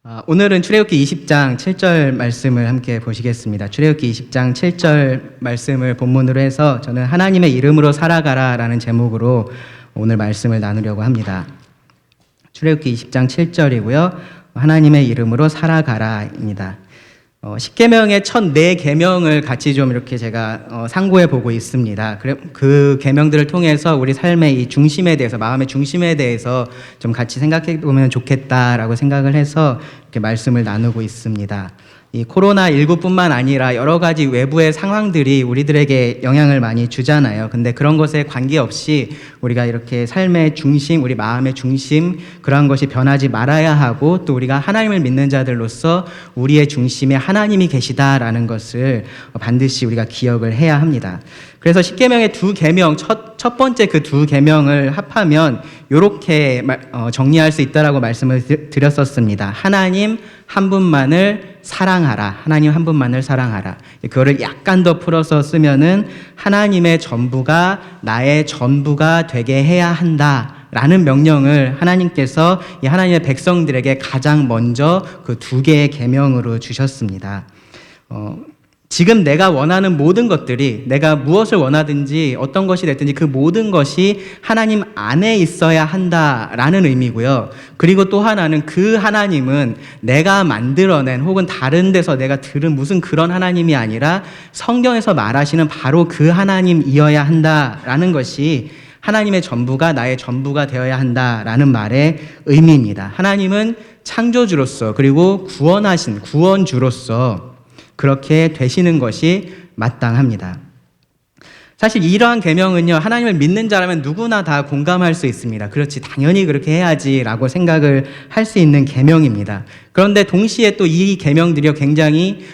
오늘은 출애굽기 20장 7절 말씀을 함께 보시겠습니다. 출애굽기 20장 7절 말씀을 본문으로 해서 저는 하나님의 이름으로 살아가라 라는 제목으로 오늘 말씀을 나누려고 합니다. 출애굽기 20장 7절이고요. 하나님의 이름으로 살아가라입니다. 10계명의 첫 4계명을 같이 좀 이렇게 제가 상고해 보고 있습니다. 그 계명들을 통해서 우리 삶의 이 중심에 대해서, 마음의 중심에 대해서 좀 같이 생각해 보면 좋겠다라고 생각을 해서 이렇게 말씀을 나누고 있습니다. 이 코로나19뿐만 아니라 여러 가지 외부의 상황들이 우리들에게 영향을 많이 주잖아요. 근데 그런 것에 관계없이 우리가 이렇게 삶의 중심, 우리 마음의 중심, 그러한 것이 변하지 말아야 하고, 또 우리가 하나님을 믿는 자들로서 우리의 중심에 하나님이 계시다라는 것을 반드시 우리가 기억을 해야 합니다. 그래서 10계명의 2계명, 첫 번째 그 2계명을 합하면 이렇게 정리할 수 있다라고 말씀을 드렸었습니다. 하나님 한 분만을 사랑하라. 하나님 한 분만을 사랑하라. 그거를 약간 더 풀어서 쓰면은 하나님의 전부가 나의 전부가 되게 해야 한다 라는 명령을 하나님께서 이 하나님의 백성들에게 가장 먼저 그 2개의 계명으로 주셨습니다. 지금 내가 원하는 모든 것들이, 내가 무엇을 원하든지 어떤 것이 됐든지 그 모든 것이 하나님 안에 있어야 한다라는 의미고요. 그리고 또 하나는 그 하나님은 내가 만들어낸 혹은 다른 데서 내가 들은 무슨 그런 하나님이 아니라 성경에서 말하시는 바로 그 하나님이어야 한다라는 것이 하나님의 전부가 나의 전부가 되어야 한다라는 말의 의미입니다. 하나님은 창조주로서, 그리고 구원주로서 그렇게 되시는 것이 마땅합니다. 사실 이러한 계명은요, 하나님을 믿는 자라면 누구나 다 공감할 수 있습니다. 그렇지, 당연히 그렇게 해야지라고 생각을 할 수 있는 계명입니다. 그런데 동시에 또 이 계명들이 굉장히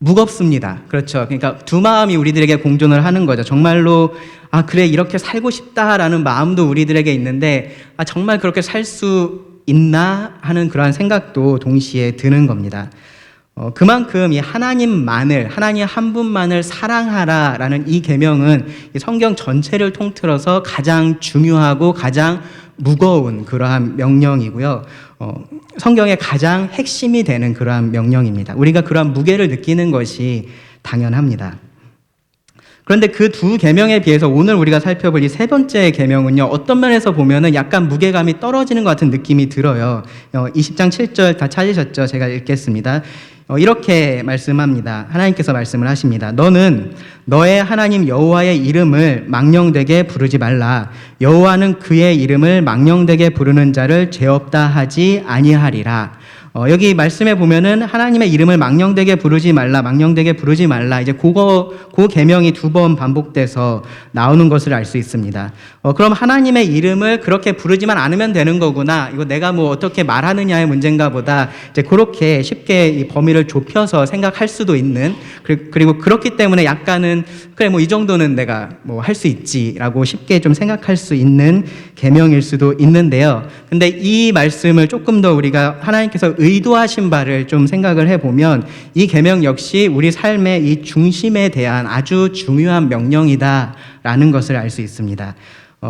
무겁습니다. 그렇죠. 그러니까 두 마음이 우리들에게 공존을 하는 거죠. 정말로 그래, 이렇게 살고 싶다라는 마음도 우리들에게 있는데 정말 그렇게 살 수 있나 하는 그러한 생각도 동시에 드는 겁니다. 그만큼 이 하나님 한 분만을 사랑하라라는 이 계명은 성경 전체를 통틀어서 가장 중요하고 가장 무거운 그러한 명령이고요. 성경의 가장 핵심이 되는 그러한 명령입니다. 우리가 그러한 무게를 느끼는 것이 당연합니다. 그런데 그 2계명에 비해서 오늘 우리가 살펴볼 이 3번째 계명은요, 어떤 면에서 보면은 약간 무게감이 떨어지는 것 같은 느낌이 들어요. 20장 7절 다 찾으셨죠? 제가 읽겠습니다. 이렇게 말씀합니다. 하나님께서 말씀을 하십니다. 너는 너의 하나님 여호와의 이름을 망령되게 부르지 말라. 여호와는 그의 이름을 망령되게 부르는 자를 죄 없다 하지 아니하리라. 여기 말씀에 보면은 하나님의 이름을 망령되게 부르지 말라. 이제 그 계명이 2번 반복돼서 나오는 것을 알 수 있습니다. 그럼 하나님의 이름을 그렇게 부르지만 않으면 되는 거구나. 이거 내가 뭐 어떻게 말하느냐의 문제인가 보다. 이제 그렇게 쉽게 이 범위를 좁혀서 생각할 수도 있는, 그리고 그렇기 때문에 약간은 그래, 뭐 이 정도는 내가 뭐 할 수 있지라고 쉽게 좀 생각할 수 있는 계명일 수도 있는데요. 근데 이 말씀을 조금 더 우리가 하나님께서 의도하신 바를 좀 생각을 해보면 이 계명 역시 우리 삶의 이 중심에 대한 아주 중요한 명령이다라는 것을 알 수 있습니다.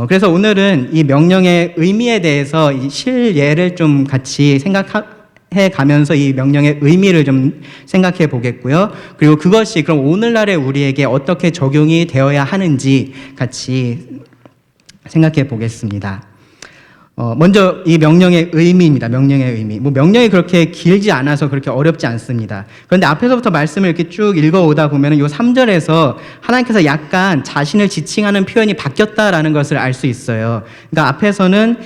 그래서 오늘은 이 명령의 의미에 대해서 이 실예를 좀 같이 생각해 가면서 이 명령의 의미를 좀 생각해 보겠고요. 그리고 그것이 그럼 오늘날의 우리에게 어떻게 적용이 되어야 하는지 같이 생각해 보겠습니다. 먼저 이 명령의 의미입니다. 명령의 의미. 명령이 그렇게 길지 않아서 그렇게 어렵지 않습니다. 그런데 앞에서부터 말씀을 이렇게 쭉 읽어오다 보면 요 3절에서 하나님께서 약간 자신을 지칭하는 표현이 바뀌었다라는 것을 알 수 있어요. 그러니까 앞에서는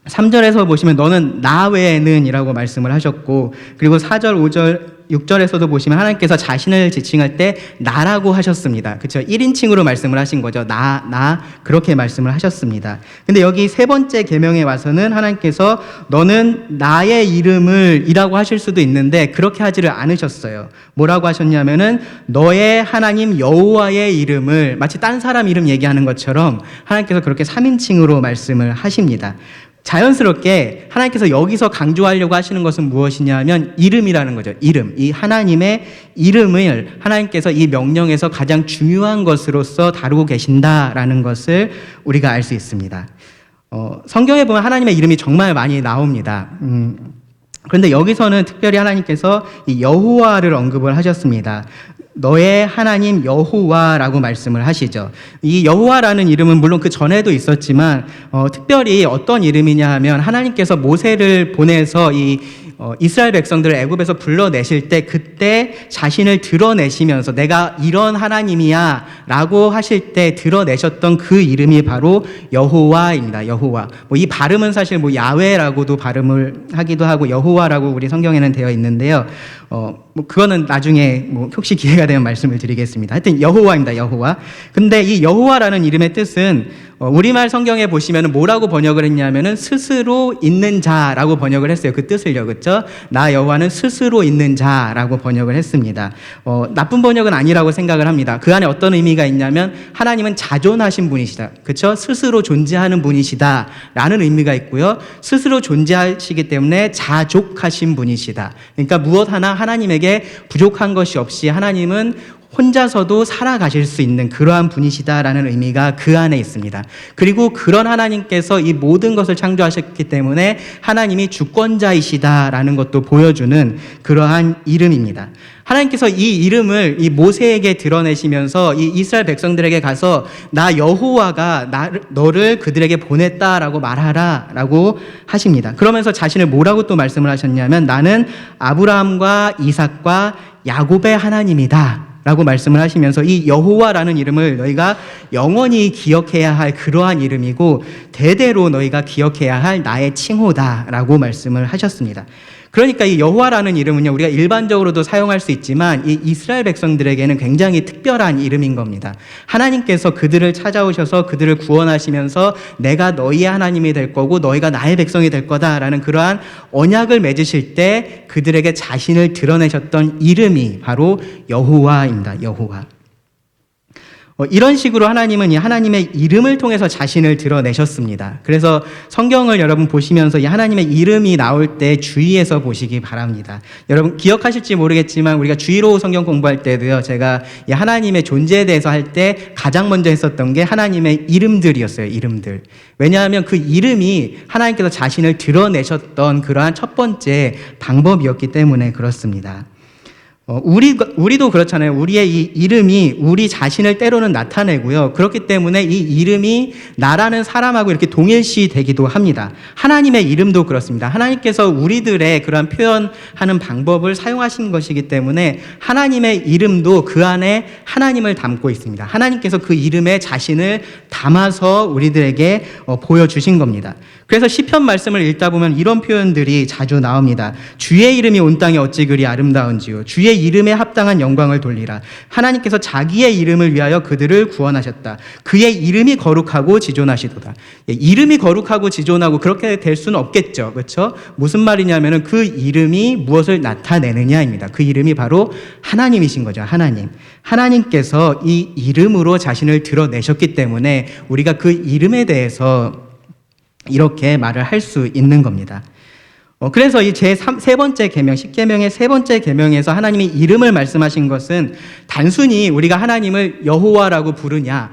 3절에서 보시면 너는 나 외에는 이라고 말씀을 하셨고, 그리고 4절, 5절, 6절에서도 보시면 하나님께서 자신을 지칭할 때 나라고 하셨습니다. 그렇죠? 1인칭으로 말씀을 하신 거죠. 나 그렇게 말씀을 하셨습니다. 근데 여기 3번째 계명에 와서는 하나님께서 너는 나의 이름을 이라고 하실 수도 있는데 그렇게 하지를 않으셨어요. 뭐라고 하셨냐면은 너의 하나님 여호와의 이름을, 마치 딴 사람 이름 얘기하는 것처럼 하나님께서 그렇게 3인칭으로 말씀을 하십니다. 자연스럽게 하나님께서 여기서 강조하려고 하시는 것은 무엇이냐면 이름이라는 거죠. 이름. 이 하나님의 이름을 하나님께서 이 명령에서 가장 중요한 것으로서 다루고 계신다라는 것을 우리가 알 수 있습니다. 성경에 보면 하나님의 이름이 정말 많이 나옵니다. 그런데 여기서는 특별히 하나님께서 이 여호와를 언급을 하셨습니다. 너의 하나님 여호와라고 말씀을 하시죠. 이 여호와라는 이름은 물론 그 전에도 있었지만 특별히 어떤 이름이냐 하면 하나님께서 모세를 보내서 이스라엘 백성들을 애굽에서 불러내실 때 그때 자신을 드러내시면서 내가 이런 하나님이야 라고 하실 때 드러내셨던 그 이름이 바로 여호와입니다. 여호와. 이 발음은 사실 야훼라고도 발음을 하기도 하고 여호와라고 우리 성경에는 되어 있는데요. 그거는 나중에 혹시 기회가 되면 말씀을 드리겠습니다. 하여튼 여호와입니다. 여호와. 근데 이 여호와라는 이름의 뜻은 우리말 성경에 보시면 뭐라고 번역을 했냐면은 스스로 있는 자라고 번역을 했어요. 그 뜻을요. 그렇죠? 나 여호와는 스스로 있는 자라고 번역을 했습니다. 나쁜 번역은 아니라고 생각을 합니다. 그 안에 어떤 의미가 있냐면 하나님은 자존하신 분이시다. 그렇죠? 스스로 존재하는 분이시다라는 의미가 있고요. 스스로 존재하시기 때문에 자족하신 분이시다. 그러니까 무엇 하나 하나님에게 부족한 것이 없이 하나님은 혼자서도 살아가실 수 있는 그러한 분이시다라는 의미가 그 안에 있습니다. 그리고 그런 하나님께서 이 모든 것을 창조하셨기 때문에 하나님이 주권자이시다라는 것도 보여주는 그러한 이름입니다. 하나님께서 이 이름을 이 모세에게 드러내시면서 이 이스라엘 백성들에게 가서 나 여호와가 너를 그들에게 보냈다라고 말하라라고 하십니다. 그러면서 자신을 뭐라고 또 말씀을 하셨냐면 나는 아브라함과 이삭과 야곱의 하나님이다 라고 말씀을 하시면서 이 여호와라는 이름을 너희가 영원히 기억해야 할 그러한 이름이고 대대로 너희가 기억해야 할 나의 칭호다라고 말씀을 하셨습니다. 그러니까 이 여호와라는 이름은요, 우리가 일반적으로도 사용할 수 있지만 이 이스라엘 백성들에게는 굉장히 특별한 이름인 겁니다. 하나님께서 그들을 찾아오셔서 그들을 구원하시면서 내가 너희의 하나님이 될 거고 너희가 나의 백성이 될 거다라는 그러한 언약을 맺으실 때 그들에게 자신을 드러내셨던 이름이 바로 여호와입니다. 여호와. 이런 식으로 하나님은 이 하나님의 이름을 통해서 자신을 드러내셨습니다. 그래서 성경을 여러분 보시면서 이 하나님의 이름이 나올 때 주의해서 보시기 바랍니다. 여러분 기억하실지 모르겠지만 우리가 주의로 성경 공부할 때도요, 제가 이 하나님의 존재에 대해서 할 때 가장 먼저 했었던 게 하나님의 이름들이었어요. 이름들. 왜냐하면 그 이름이 하나님께서 자신을 드러내셨던 그러한 첫 번째 방법이었기 때문에 그렇습니다. 우리도 그렇잖아요. 우리의 이 이름이 우리 자신을 때로는 나타내고요. 그렇기 때문에 이 이름이 나라는 사람하고 이렇게 동일시 되기도 합니다. 하나님의 이름도 그렇습니다. 하나님께서 우리들의 그러한 표현하는 방법을 사용하신 것이기 때문에 하나님의 이름도 그 안에 하나님을 담고 있습니다. 하나님께서 그 이름에 자신을 담아서 우리들에게 보여주신 겁니다. 그래서 시편 말씀을 읽다 보면 이런 표현들이 자주 나옵니다. 주의 이름이 온 땅에 어찌 그리 아름다운지요. 주의 이름에 합당한 영광을 돌리라. 하나님께서 자기의 이름을 위하여 그들을 구원하셨다. 그의 이름이 거룩하고 지존하시도다. 이름이 거룩하고 지존하고 그렇게 될 수는 없겠죠. 그렇죠? 무슨 말이냐면은 그 이름이 무엇을 나타내느냐입니다. 그 이름이 바로 하나님이신 거죠. 하나님. 하나님께서 이 이름으로 자신을 드러내셨기 때문에 우리가 그 이름에 대해서 이렇게 말을 할 수 있는 겁니다. 그래서 이 세 번째 계명, 십계명의 세 번째 계명에서 하나님이 이름을 말씀하신 것은 단순히 우리가 하나님을 여호와라고 부르냐,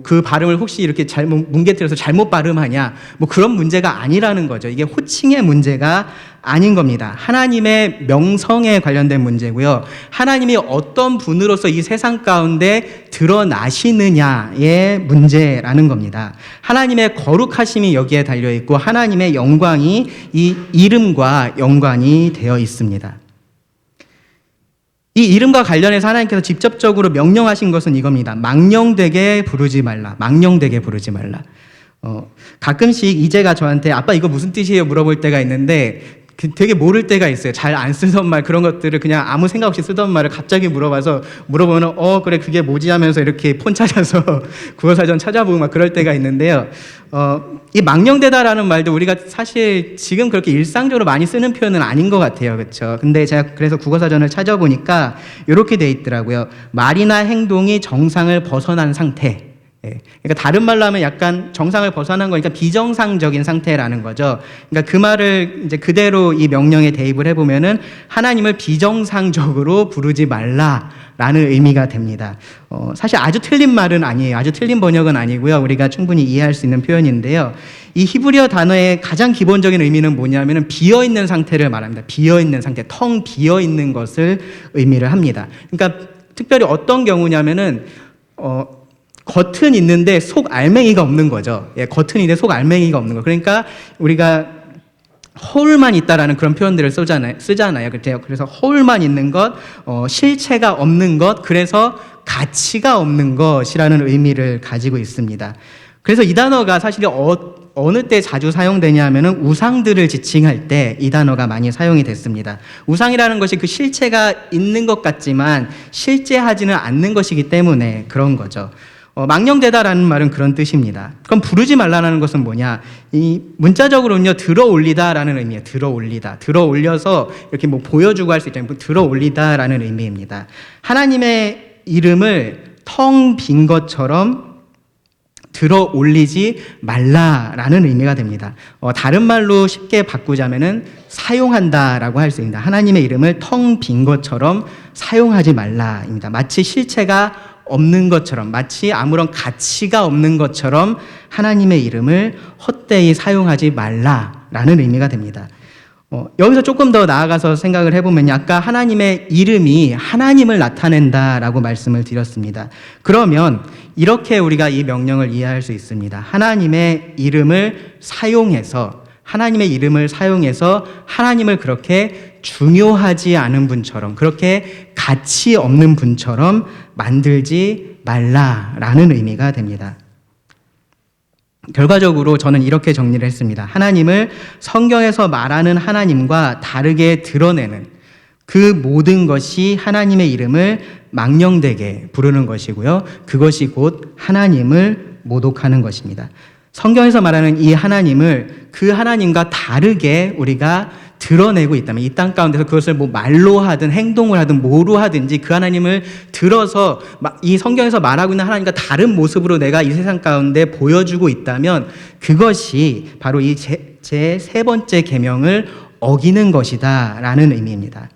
그 발음을 혹시 이렇게 잘못 뭉개뜨려서 잘못 발음하냐, 그런 문제가 아니라는 거죠. 이게 호칭의 문제가 아닌 겁니다. 하나님의 명성에 관련된 문제고요. 하나님이 어떤 분으로서 이 세상 가운데 드러나시느냐의 문제라는 겁니다. 하나님의 거룩하심이 여기에 달려있고 하나님의 영광이 이 이름과 연관이 되어 있습니다. 이 이름과 관련해서 하나님께서 직접적으로 명령하신 것은 이겁니다. 망령되게 부르지 말라. 망령되게 부르지 말라. 가끔씩 이제가 저한테 아빠 이거 무슨 뜻이에요? 물어볼 때가 있는데 되게 모를 때가 있어요. 잘 안 쓰던 말, 그런 것들을 그냥 아무 생각 없이 쓰던 말을 갑자기 물어보면 그래 그게 뭐지 하면서 이렇게 폰 찾아서 국어사전 찾아보고 막 그럴 때가 있는데요. 이 망령되다라는 말도 우리가 사실 지금 그렇게 일상적으로 많이 쓰는 표현은 아닌 것 같아요. 그렇죠? 근데 제가 그래서 국어사전을 찾아보니까 이렇게 돼 있더라고요. 말이나 행동이 정상을 벗어난 상태. 예. 그러니까 다른 말로 하면 약간 정상을 벗어난 거니까 비정상적인 상태라는 거죠. 그러니까 그 말을 이제 그대로 이 명령에 대입을 해보면은 하나님을 비정상적으로 부르지 말라라는 의미가 됩니다. 사실 아주 틀린 말은 아니에요. 아주 틀린 번역은 아니고요. 우리가 충분히 이해할 수 있는 표현인데요. 이 히브리어 단어의 가장 기본적인 의미는 뭐냐면은 비어있는 상태를 말합니다. 비어있는 상태, 텅 비어있는 것을 의미를 합니다. 그러니까 특별히 어떤 경우냐면은 겉은 있는데 속 알맹이가 없는 거죠. 예, 겉은 있는데 속 알맹이가 없는 거. 그러니까 우리가 허울만 있다라는 그런 표현들을 쓰잖아요. 그래서 허울만 있는 것, 실체가 없는 것, 그래서 가치가 없는 것이라는 의미를 가지고 있습니다. 그래서 이 단어가 사실 어느 때 자주 사용되냐면은 우상들을 지칭할 때 이 단어가 많이 사용이 됐습니다. 우상이라는 것이 그 실체가 있는 것 같지만 실제하지는 않는 것이기 때문에 그런 거죠. 망령되다라는 말은 그런 뜻입니다. 그럼 부르지 말라는 것은 뭐냐? 이 문자적으로는요, 들어 올리다라는 의미예요. 들어 올리다. 들어 올려서 이렇게 뭐 보여주고 할 수 있잖아요. 들어 올리다라는 의미입니다. 하나님의 이름을 텅 빈 것처럼 들어 올리지 말라라는 의미가 됩니다. 다른 말로 쉽게 바꾸자면은 사용한다라고 할 수 있습니다. 하나님의 이름을 텅 빈 것처럼 사용하지 말라입니다. 마치 실체가 없는 것처럼, 마치 아무런 가치가 없는 것처럼 하나님의 이름을 헛되이 사용하지 말라라는 의미가 됩니다. 여기서 조금 더 나아가서 생각을 해보면 아까 하나님의 이름이 하나님을 나타낸다라고 말씀을 드렸습니다. 그러면 이렇게 우리가 이 명령을 이해할 수 있습니다. 하나님의 이름을 사용해서 하나님을 그렇게 중요하지 않은 분처럼, 그렇게 가치 없는 분처럼 만들지 말라라는 의미가 됩니다. 결과적으로 저는 이렇게 정리를 했습니다. 하나님을 성경에서 말하는 하나님과 다르게 드러내는 그 모든 것이 하나님의 이름을 망령되게 부르는 것이고요. 그것이 곧 하나님을 모독하는 것입니다. 성경에서 말하는 이 하나님을 그 하나님과 다르게 우리가 드러내고 있다면, 이 땅 가운데서 그것을 뭐 말로 하든 행동을 하든 뭐로 하든지 그 하나님을 들어서 이 성경에서 말하고 있는 하나님과 다른 모습으로 내가 이 세상 가운데 보여주고 있다면 그것이 바로 이 제 세 번째 계명을 어기는 것이다라는 의미입니다.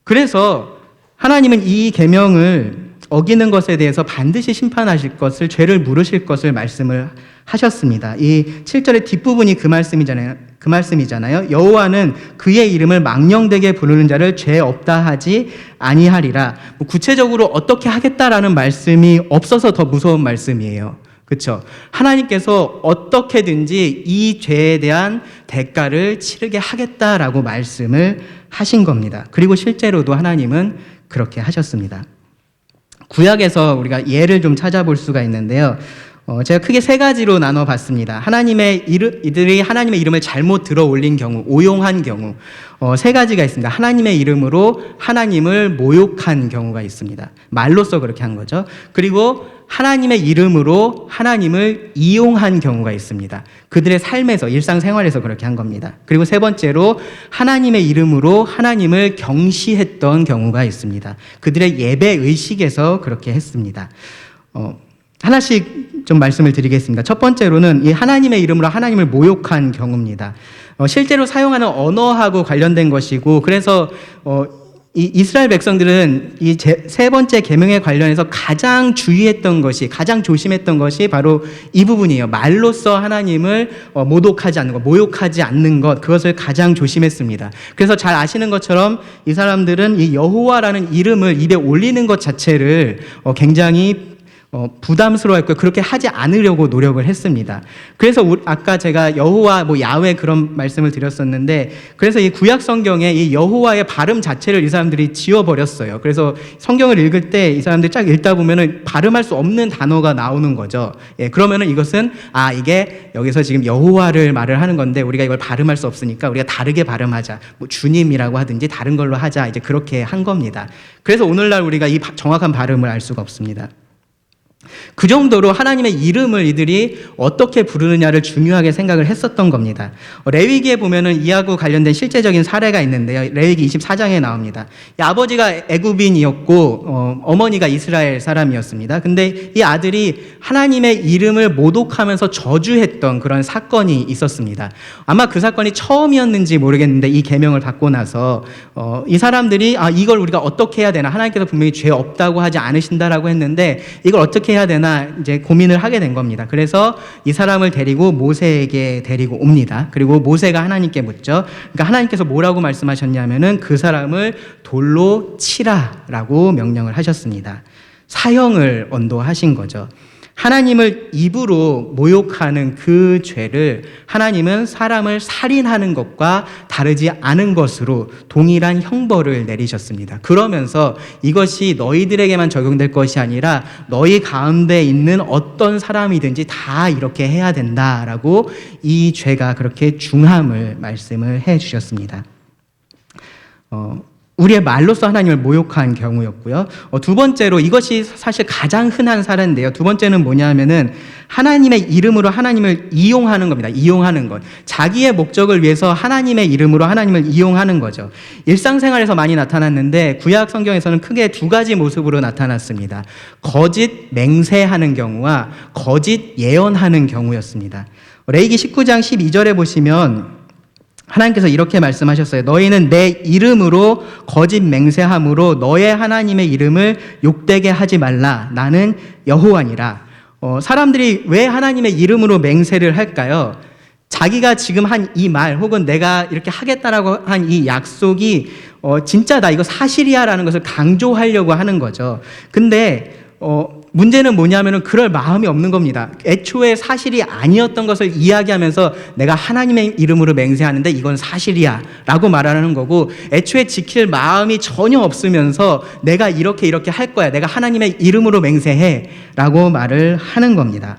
그래서 하나님은 이 계명을 어기는 것에 대해서 반드시 심판하실 것을, 죄를 물으실 것을 말씀을 하셨습니다. 이 7절의 뒷부분이 그 말씀이잖아요. 여호와는 그의 이름을 망령되게 부르는 자를 죄 없다 하지 아니하리라. 구체적으로 어떻게 하겠다라는 말씀이 없어서 더 무서운 말씀이에요. 그렇죠? 하나님께서 어떻게든지 이 죄에 대한 대가를 치르게 하겠다라고 말씀을 하신 겁니다. 그리고 실제로도 하나님은 그렇게 하셨습니다. 구약에서 우리가 예를 좀 찾아볼 수가 있는데요. 제가 크게 세 가지로 나눠봤습니다. 이들이 하나님의 이름을 잘못 들어 올린 경우, 오용한 경우, 세 가지가 있습니다. 하나님의 이름으로 하나님을 모욕한 경우가 있습니다. 말로써 그렇게 한 거죠. 그리고 하나님의 이름으로 하나님을 이용한 경우가 있습니다. 그들의 삶에서, 일상생활에서 그렇게 한 겁니다. 그리고 세 번째로 하나님의 이름으로 하나님을 경시했던 경우가 있습니다. 그들의 예배 의식에서 그렇게 했습니다. 하나씩 좀 말씀을 드리겠습니다. 첫 번째로는 이 하나님의 이름으로 하나님을 모욕한 경우입니다. 실제로 사용하는 언어하고 관련된 것이고, 그래서 이 이스라엘 백성들은 이 세 번째 계명에 관련해서 가장 주의했던 것이, 가장 조심했던 것이 바로 이 부분이에요. 말로써 하나님을 모독하지 않는 것, 모욕하지 않는 것, 그것을 가장 조심했습니다. 그래서 잘 아시는 것처럼 이 사람들은 이 여호와라는 이름을 입에 올리는 것 자체를 굉장히 부담스러워했고요. 그렇게 하지 않으려고 노력을 했습니다. 그래서 아까 제가 여호와, 야훼 그런 말씀을 드렸었는데, 그래서 이 구약 성경에 이 여호와의 발음 자체를 이 사람들이 지워버렸어요. 그래서 성경을 읽을 때 이 사람들이 쫙 읽다 보면은 발음할 수 없는 단어가 나오는 거죠. 예, 그러면은 이것은 이게 여기서 지금 여호와를 말을 하는 건데 우리가 이걸 발음할 수 없으니까 우리가 다르게 발음하자. 주님이라고 하든지 다른 걸로 하자. 이제 그렇게 한 겁니다. 그래서 오늘날 우리가 이 정확한 발음을 알 수가 없습니다. 그 정도로 하나님의 이름을 이들이 어떻게 부르느냐를 중요하게 생각을 했었던 겁니다. 레위기에 보면은 이하고 관련된 실제적인 사례가 있는데요. 레위기 24장에 나옵니다. 이 아버지가 애굽인이었고 어머니가 이스라엘 사람이었습니다. 근데 이 아들이 하나님의 이름을 모독하면서 저주했던 그런 사건이 있었습니다. 아마 그 사건이 처음이었는지 모르겠는데 이 계명을 받고 나서 이 사람들이 이걸 우리가 어떻게 해야 되나, 하나님께서 분명히 죄 없다고 하지 않으신다라고 했는데 이걸 어떻게 해야 되나 이제 고민을 하게 된 겁니다. 그래서 이 사람을 데리고 모세에게 데리고 옵니다. 그리고 모세가 하나님께 묻죠. 그러니까 하나님께서 뭐라고 말씀하셨냐면은 그 사람을 돌로 치라라고 명령을 하셨습니다. 사형을 언도하신 거죠. 하나님을 입으로 모욕하는 그 죄를 하나님은 사람을 살인하는 것과 다르지 않은 것으로 동일한 형벌을 내리셨습니다. 그러면서 이것이 너희들에게만 적용될 것이 아니라 너희 가운데 있는 어떤 사람이든지 다 이렇게 해야 된다라고 이 죄가 그렇게 중함을 말씀을 해 주셨습니다. 우리의 말로써 하나님을 모욕한 경우였고요. 두 번째로, 이것이 사실 가장 흔한 사례인데요. 두 번째는 뭐냐면은 하나님의 이름으로 하나님을 이용하는 겁니다. 이용하는 것. 자기의 목적을 위해서 하나님의 이름으로 하나님을 이용하는 거죠. 일상생활에서 많이 나타났는데 구약 성경에서는 크게 두 가지 모습으로 나타났습니다. 거짓 맹세하는 경우와 거짓 예언하는 경우였습니다. 레위기 19장 12절에 보시면 하나님께서 이렇게 말씀하셨어요. 너희는 내 이름으로 거짓 맹세함으로 너의 하나님의 이름을 욕되게 하지 말라. 나는 여호와니라. 사람들이 왜 하나님의 이름으로 맹세를 할까요? 자기가 지금 한 이 말 혹은 내가 이렇게 하겠다라고 한 이 약속이 진짜다, 이거 사실이야 라는 것을 강조하려고 하는 거죠. 근데 문제는 뭐냐면은 그럴 마음이 없는 겁니다. 애초에 사실이 아니었던 것을 이야기하면서 내가 하나님의 이름으로 맹세하는데 이건 사실이야 라고 말하는 거고, 애초에 지킬 마음이 전혀 없으면서 내가 이렇게 할 거야, 내가 하나님의 이름으로 맹세해 라고 말을 하는 겁니다.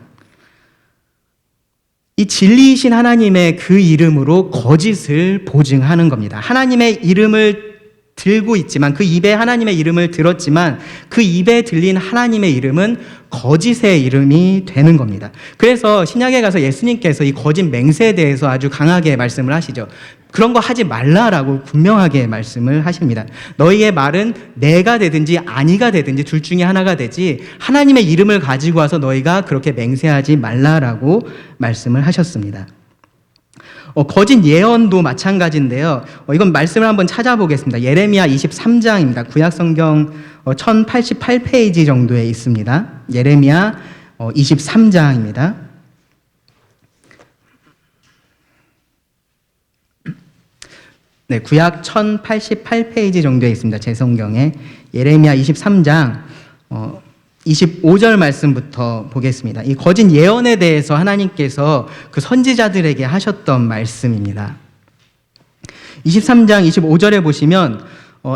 이 진리이신 하나님의 그 이름으로 거짓을 보증하는 겁니다. 하나님의 이름을 들고 있지만, 그 입에 하나님의 이름을 들었지만 그 입에 들린 하나님의 이름은 거짓의 이름이 되는 겁니다. 그래서 신약에 가서 예수님께서 이 거짓 맹세에 대해서 아주 강하게 말씀을 하시죠. 그런 거 하지 말라라고 분명하게 말씀을 하십니다. 너희의 말은 내가 되든지 아니가 되든지 둘 중에 하나가 되지 하나님의 이름을 가지고 와서 너희가 그렇게 맹세하지 말라라고 말씀을 하셨습니다. 거짓 예언도 마찬가지인데요. 이건 말씀을 한번 찾아보겠습니다. 예레미야 23장입니다. 구약성경 1088페이지 정도에 있습니다. 예레미야 23장입니다. 네, 구약 1088페이지 정도에 있습니다. 제 성경에. 예레미야 23장 25절 말씀부터 보겠습니다. 이 거짓 예언에 대해서 하나님께서 그 선지자들에게 하셨던 말씀입니다. 23장 25절에 보시면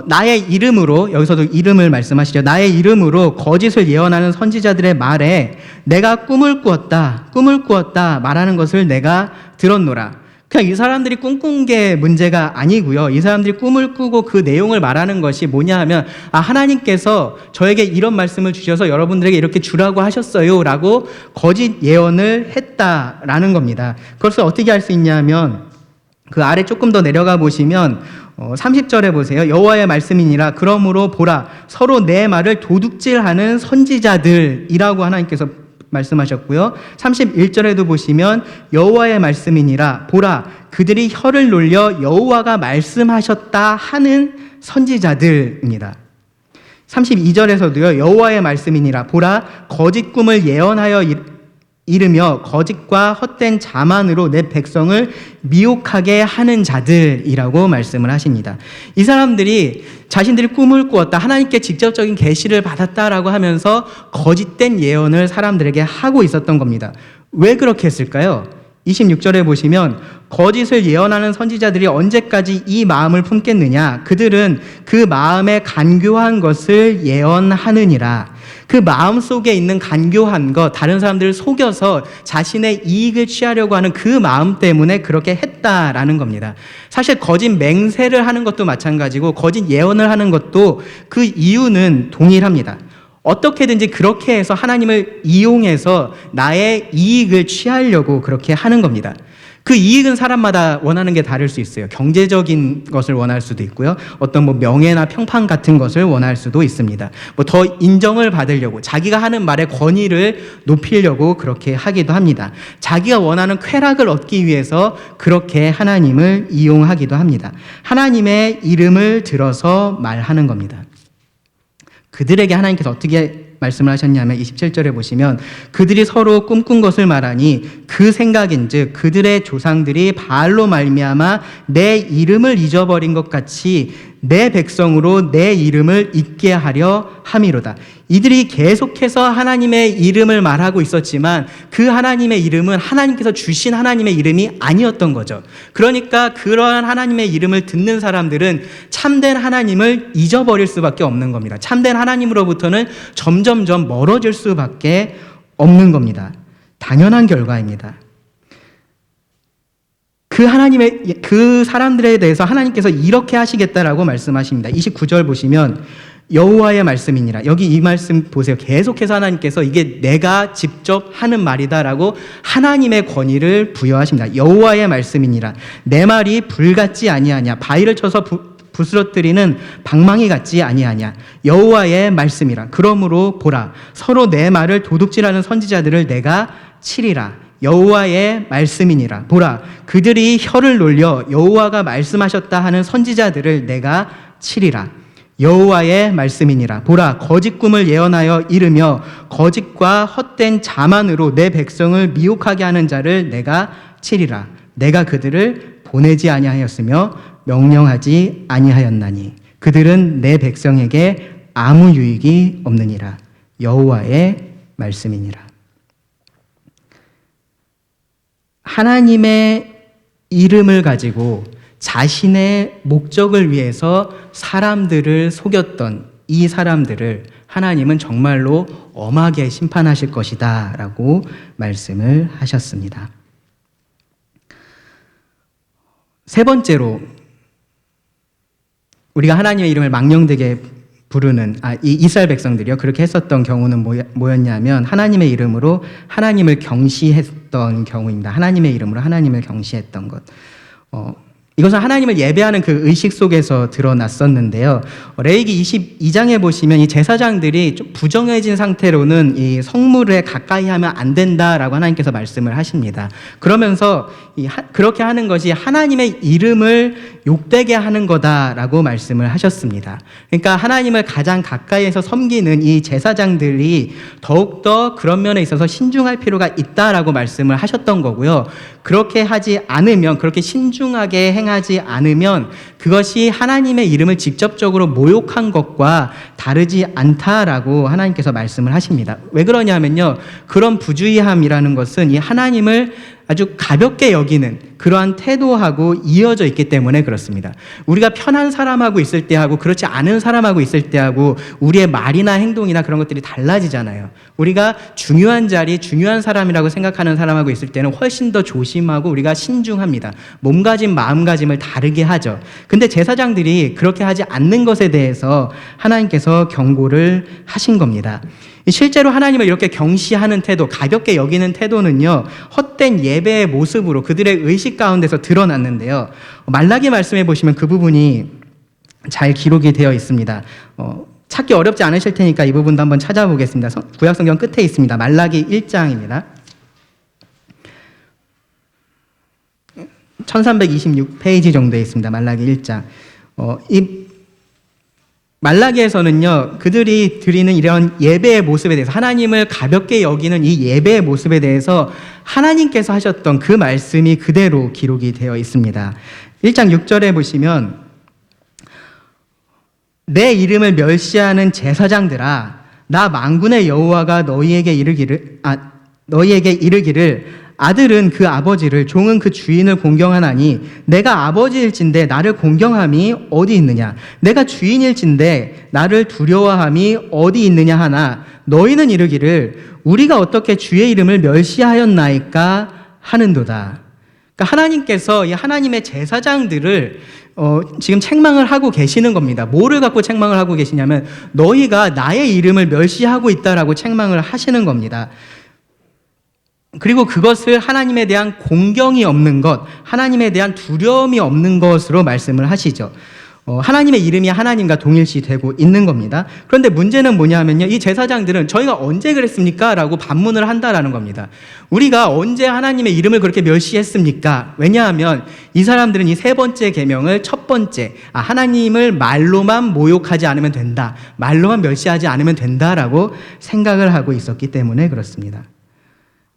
나의 이름으로, 여기서도 이름을 말씀하시죠. 나의 이름으로 거짓을 예언하는 선지자들의 말에 내가 꿈을 꾸었다 말하는 것을 내가 들었노라. 그냥 이 사람들이 꿈꾼 게 문제가 아니고요. 이 사람들이 꿈을 꾸고 그 내용을 말하는 것이 뭐냐 하면, 하나님께서 저에게 이런 말씀을 주셔서 여러분들에게 이렇게 주라고 하셨어요 라고 거짓 예언을 했다라는 겁니다. 그것을 어떻게 알 수 있냐면 그 아래 조금 더 내려가 보시면 30절에 보세요. 여호와의 말씀이니라. 그러므로 보라, 서로 내 말을 도둑질하는 선지자들이라고 하나님께서 말씀하셨고요. 31절에도 보시면 여호와의 말씀이니라. 보라, 그들이 혀를 놀려 여호와가 말씀하셨다 하는 선지자들입니다. 32절에서도요. 여호와의 말씀이니라. 보라, 거짓 꿈을 예언하여 이르며 거짓과 헛된 자만으로 내 백성을 미혹하게 하는 자들이라고 말씀을 하십니다. 이 사람들이 자신들이 꿈을 꾸었다, 하나님께 직접적인 계시를 받았다라고 하면서 거짓된 예언을 사람들에게 하고 있었던 겁니다. 왜 그렇게 했을까요? 26절에 보시면 거짓을 예언하는 선지자들이 언제까지 이 마음을 품겠느냐? 그들은 그 마음에 간교한 것을 예언하느니라. 그 마음 속에 있는 간교한 것, 다른 사람들을 속여서 자신의 이익을 취하려고 하는 그 마음 때문에 그렇게 했다라는 겁니다. 사실 거짓 맹세를 하는 것도 마찬가지고 거짓 예언을 하는 것도 그 이유는 동일합니다. 어떻게든지 그렇게 해서 하나님을 이용해서 나의 이익을 취하려고 그렇게 하는 겁니다. 그 이익은 사람마다 원하는 게 다를 수 있어요. 경제적인 것을 원할 수도 있고요. 어떤 명예나 평판 같은 것을 원할 수도 있습니다. 더 인정을 받으려고, 자기가 하는 말의 권위를 높이려고 그렇게 하기도 합니다. 자기가 원하는 쾌락을 얻기 위해서 그렇게 하나님을 이용하기도 합니다. 하나님의 이름을 들어서 말하는 겁니다. 그들에게 하나님께서 어떻게 말씀을 하셨냐면 27절에 보시면 그들이 서로 꿈꾼 것을 말하니 그 생각인즉 그들의 조상들이 바알로 말미암아 내 이름을 잊어버린 것 같이 내 백성으로 내 이름을 잊게 하려 함이로다. 이들이 계속해서 하나님의 이름을 말하고 있었지만 그 하나님의 이름은 하나님께서 주신 하나님의 이름이 아니었던 거죠. 그러니까 그러한 하나님의 이름을 듣는 사람들은 참된 하나님을 잊어버릴 수밖에 없는 겁니다. 참된 하나님으로부터는 점점점 멀어질 수밖에 없는 겁니다. 당연한 결과입니다. 그 사람들에 대해서 하나님께서 이렇게 하시겠다라고 말씀하십니다. 29절 보시면 여호와의 말씀이니라. 여기 이 말씀 보세요. 계속해서 하나님께서 이게 내가 직접 하는 말이다라고 하나님의 권위를 부여하십니다. 여호와의 말씀이니라. 내 말이 불 같지 아니하냐. 바위를 쳐서 부스러뜨리는 방망이 같지 아니하냐. 여호와의 말씀이라. 그러므로 보라, 서로 내 말을 도둑질하는 선지자들을 내가 치리라. 여호와의 말씀이니라. 보라, 그들이 혀를 놀려 여호와가 말씀하셨다 하는 선지자들을 내가 치리라. 여호와의 말씀이니라. 보라, 거짓 꿈을 예언하여 이르며 거짓과 헛된 자만으로 내 백성을 미혹하게 하는 자를 내가 치리라. 내가 그들을 보내지 아니하였으며 명령하지 아니하였나니 그들은 내 백성에게 아무 유익이 없느니라. 여호와의 말씀이니라. 하나님의 이름을 가지고 자신의 목적을 위해서 사람들을 속였던 이 사람들을 하나님은 정말로 엄하게 심판하실 것이다 라고 말씀을 하셨습니다. 세 번째로 우리가 하나님의 이름을 망령되게 부르는 이 이스라엘 백성들이요 그렇게 했었던 경우는 뭐였냐면 하나님의 이름으로 하나님을 경시했던 경우입니다. 하나님의 이름으로 하나님을 경시했던 것. 이것은 하나님을 예배하는 그 의식 속에서 드러났었는데요. 레위기 22장에 보시면 이 제사장들이 좀 부정해진 상태로는 이 성물에 가까이 하면 안 된다라고 하나님께서 말씀을 하십니다. 그러면서 그렇게 하는 것이 하나님의 이름을 욕되게 하는 거다라고 말씀을 하셨습니다. 그러니까 하나님을 가장 가까이에서 섬기는 이 제사장들이 더욱더 그런 면에 있어서 신중할 필요가 있다라고 말씀을 하셨던 거고요. 그렇게 하지 않으면, 그렇게 신중하게 행하지 않으면 그것이 하나님의 이름을 직접적으로 모욕한 것과 다르지 않다라고 하나님께서 말씀을 하십니다. 왜 그러냐면요, 그런 부주의함이라는 것은 이 하나님을 아주 가볍게 여기는 그러한 태도하고 이어져 있기 때문에 그렇습니다. 우리가 편한 사람하고 있을 때하고 그렇지 않은 사람하고 있을 때하고 우리의 말이나 행동이나 그런 것들이 달라지잖아요. 우리가 중요한 자리, 중요한 사람이라고 생각하는 사람하고 있을 때는 훨씬 더 조심하고 우리가 신중합니다. 몸가짐, 마음가짐을 다르게 하죠. 근데 제사장들이 그렇게 하지 않는 것에 대해서 하나님께서 경고를 하신 겁니다. 실제로 하나님을 이렇게 경시하는 태도, 가볍게 여기는 태도는요, 헛된 예배의 모습으로 그들의 의식 가운데서 드러났는데요. 말라기 말씀해 보시면 그 부분이 잘 기록이 되어 있습니다. 찾기 어렵지 않으실 테니까 이 부분도 한번 찾아보겠습니다. 구약성경 끝에 있습니다. 말라기 1장입니다. 1326페이지 정도에 있습니다. 말라기 1장. 이 말라기에서는요, 그들이 드리는 이런 예배의 모습에 대해서, 하나님을 가볍게 여기는 이 예배의 모습에 대해서 하나님께서 하셨던 그 말씀이 그대로 기록이 되어 있습니다. 1장 6절에 보시면 내 이름을 멸시하는 제사장들아, 나 만군의 여호와가 너희에게 이르기를 아들은 그 아버지를, 종은 그 주인을 공경하나니 내가 아버지일진데 나를 공경함이 어디 있느냐? 내가 주인일진데 나를 두려워함이 어디 있느냐 하나 너희는 이르기를 우리가 어떻게 주의 이름을 멸시하였나이까 하는도다. 그러니까 하나님께서 이 하나님의 제사장들을 지금 책망을 하고 계시는 겁니다. 뭐를 갖고 책망을 하고 계시냐면 너희가 나의 이름을 멸시하고 있다라고 책망을 하시는 겁니다. 그리고 그것을 하나님에 대한 공경이 없는 것, 하나님에 대한 두려움이 없는 것으로 말씀을 하시죠. 하나님의 이름이 하나님과 동일시되고 있는 겁니다. 그런데 문제는 뭐냐면요, 이 제사장들은 저희가 언제 그랬습니까? 라고 반문을 한다라는 겁니다. 우리가 언제 하나님의 이름을 그렇게 멸시했습니까? 왜냐하면 이 사람들은 이 세 번째 계명을 첫 번째, 하나님을 말로만 모욕하지 않으면 된다, 말로만 멸시하지 않으면 된다라고 생각을 하고 있었기 때문에 그렇습니다.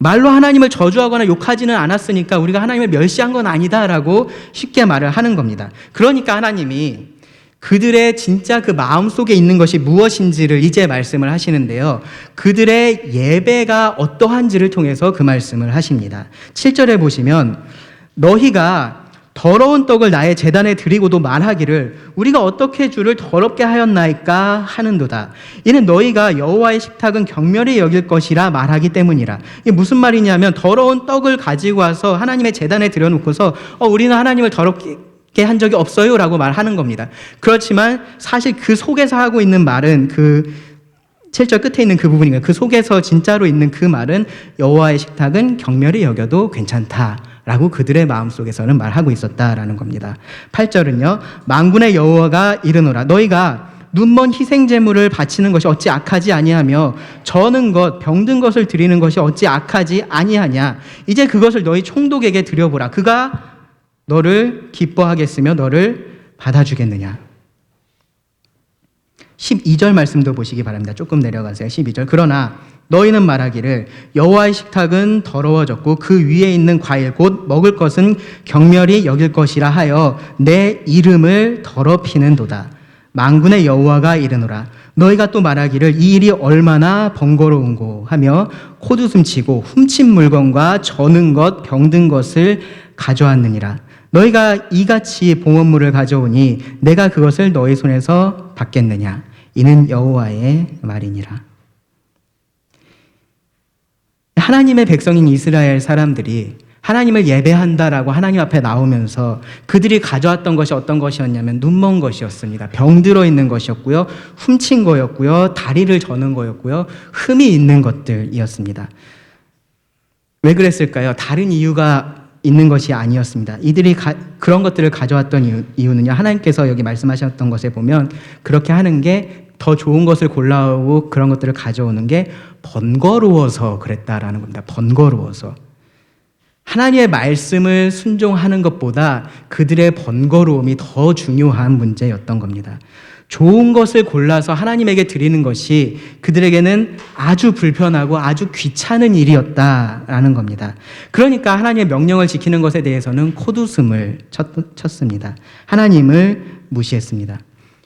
말로 하나님을 저주하거나 욕하지는 않았으니까 우리가 하나님을 멸시한 건 아니다라고 쉽게 말을 하는 겁니다. 그러니까 하나님이 그들의 진짜 그 마음속에 있는 것이 무엇인지를 이제 말씀을 하시는데요. 그들의 예배가 어떠한지를 통해서 그 말씀을 하십니다. 7절에 보시면 너희가 더러운 떡을 나의 제단에 드리고도 말하기를 우리가 어떻게 주를 더럽게 하였나이까 하는도다. 이는 너희가 여호와의 식탁은 경멸히 여길 것이라 말하기 때문이라. 이게 무슨 말이냐면 더러운 떡을 가지고 와서 하나님의 제단에 들여놓고서 우리는 하나님을 더럽게 한 적이 없어요 라고 말하는 겁니다. 그렇지만 사실 그 속에서 하고 있는 말은 그 7절 끝에 있는 그 부분인가요? 그 속에서 진짜로 있는 그 말은 여호와의 식탁은 경멸히 여겨도 괜찮다 라고 그들의 마음속에서는 말하고 있었다라는 겁니다. 8절은요. 만군의 여호와가 이르노라. 너희가 눈먼 희생제물을 바치는 것이 어찌 악하지 아니하며 저는 것, 병든 것을 드리는 것이 어찌 악하지 아니하냐. 이제 그것을 너희 총독에게 드려보라. 그가 너를 기뻐하겠으며 너를 받아주겠느냐. 12절 말씀도 보시기 바랍니다. 조금 내려가세요. 12절. 그러나 너희는 말하기를 여호와의 식탁은 더러워졌고 그 위에 있는 과일 곧 먹을 것은 경멸히 여길 것이라 하여 내 이름을 더럽히는도다. 만군의 여호와가 이르노라. 너희가 또 말하기를 이 일이 얼마나 번거로운고 하며 콧웃음치고 훔친 물건과 저는 것 병든 것을 가져왔느니라. 너희가 이같이 봉헌물을 가져오니 내가 그것을 너희 손에서 받겠느냐. 이는 여호와의 말이니라. 하나님의 백성인 이스라엘 사람들이 하나님을 예배한다라고 하나님 앞에 나오면서 그들이 가져왔던 것이 어떤 것이었냐면 눈먼 것이었습니다. 병들어 있는 것이었고요. 훔친 거였고요. 다리를 저는 거였고요. 흠이 있는 것들이었습니다. 왜 그랬을까요? 다른 이유가 있는 것이 아니었습니다. 이들이 그런 것들을 가져왔던 이유는요. 하나님께서 여기 말씀하셨던 것에 보면 그렇게 하는 게 더 좋은 것을 골라오고 그런 것들을 가져오는 게 번거로워서 그랬다라는 겁니다. 번거로워서. 하나님의 말씀을 순종하는 것보다 그들의 번거로움이 더 중요한 문제였던 겁니다. 좋은 것을 골라서 하나님에게 드리는 것이 그들에게는 아주 불편하고 아주 귀찮은 일이었다라는 겁니다. 그러니까 하나님의 명령을 지키는 것에 대해서는 콧웃음을 쳤습니다. 하나님을 무시했습니다.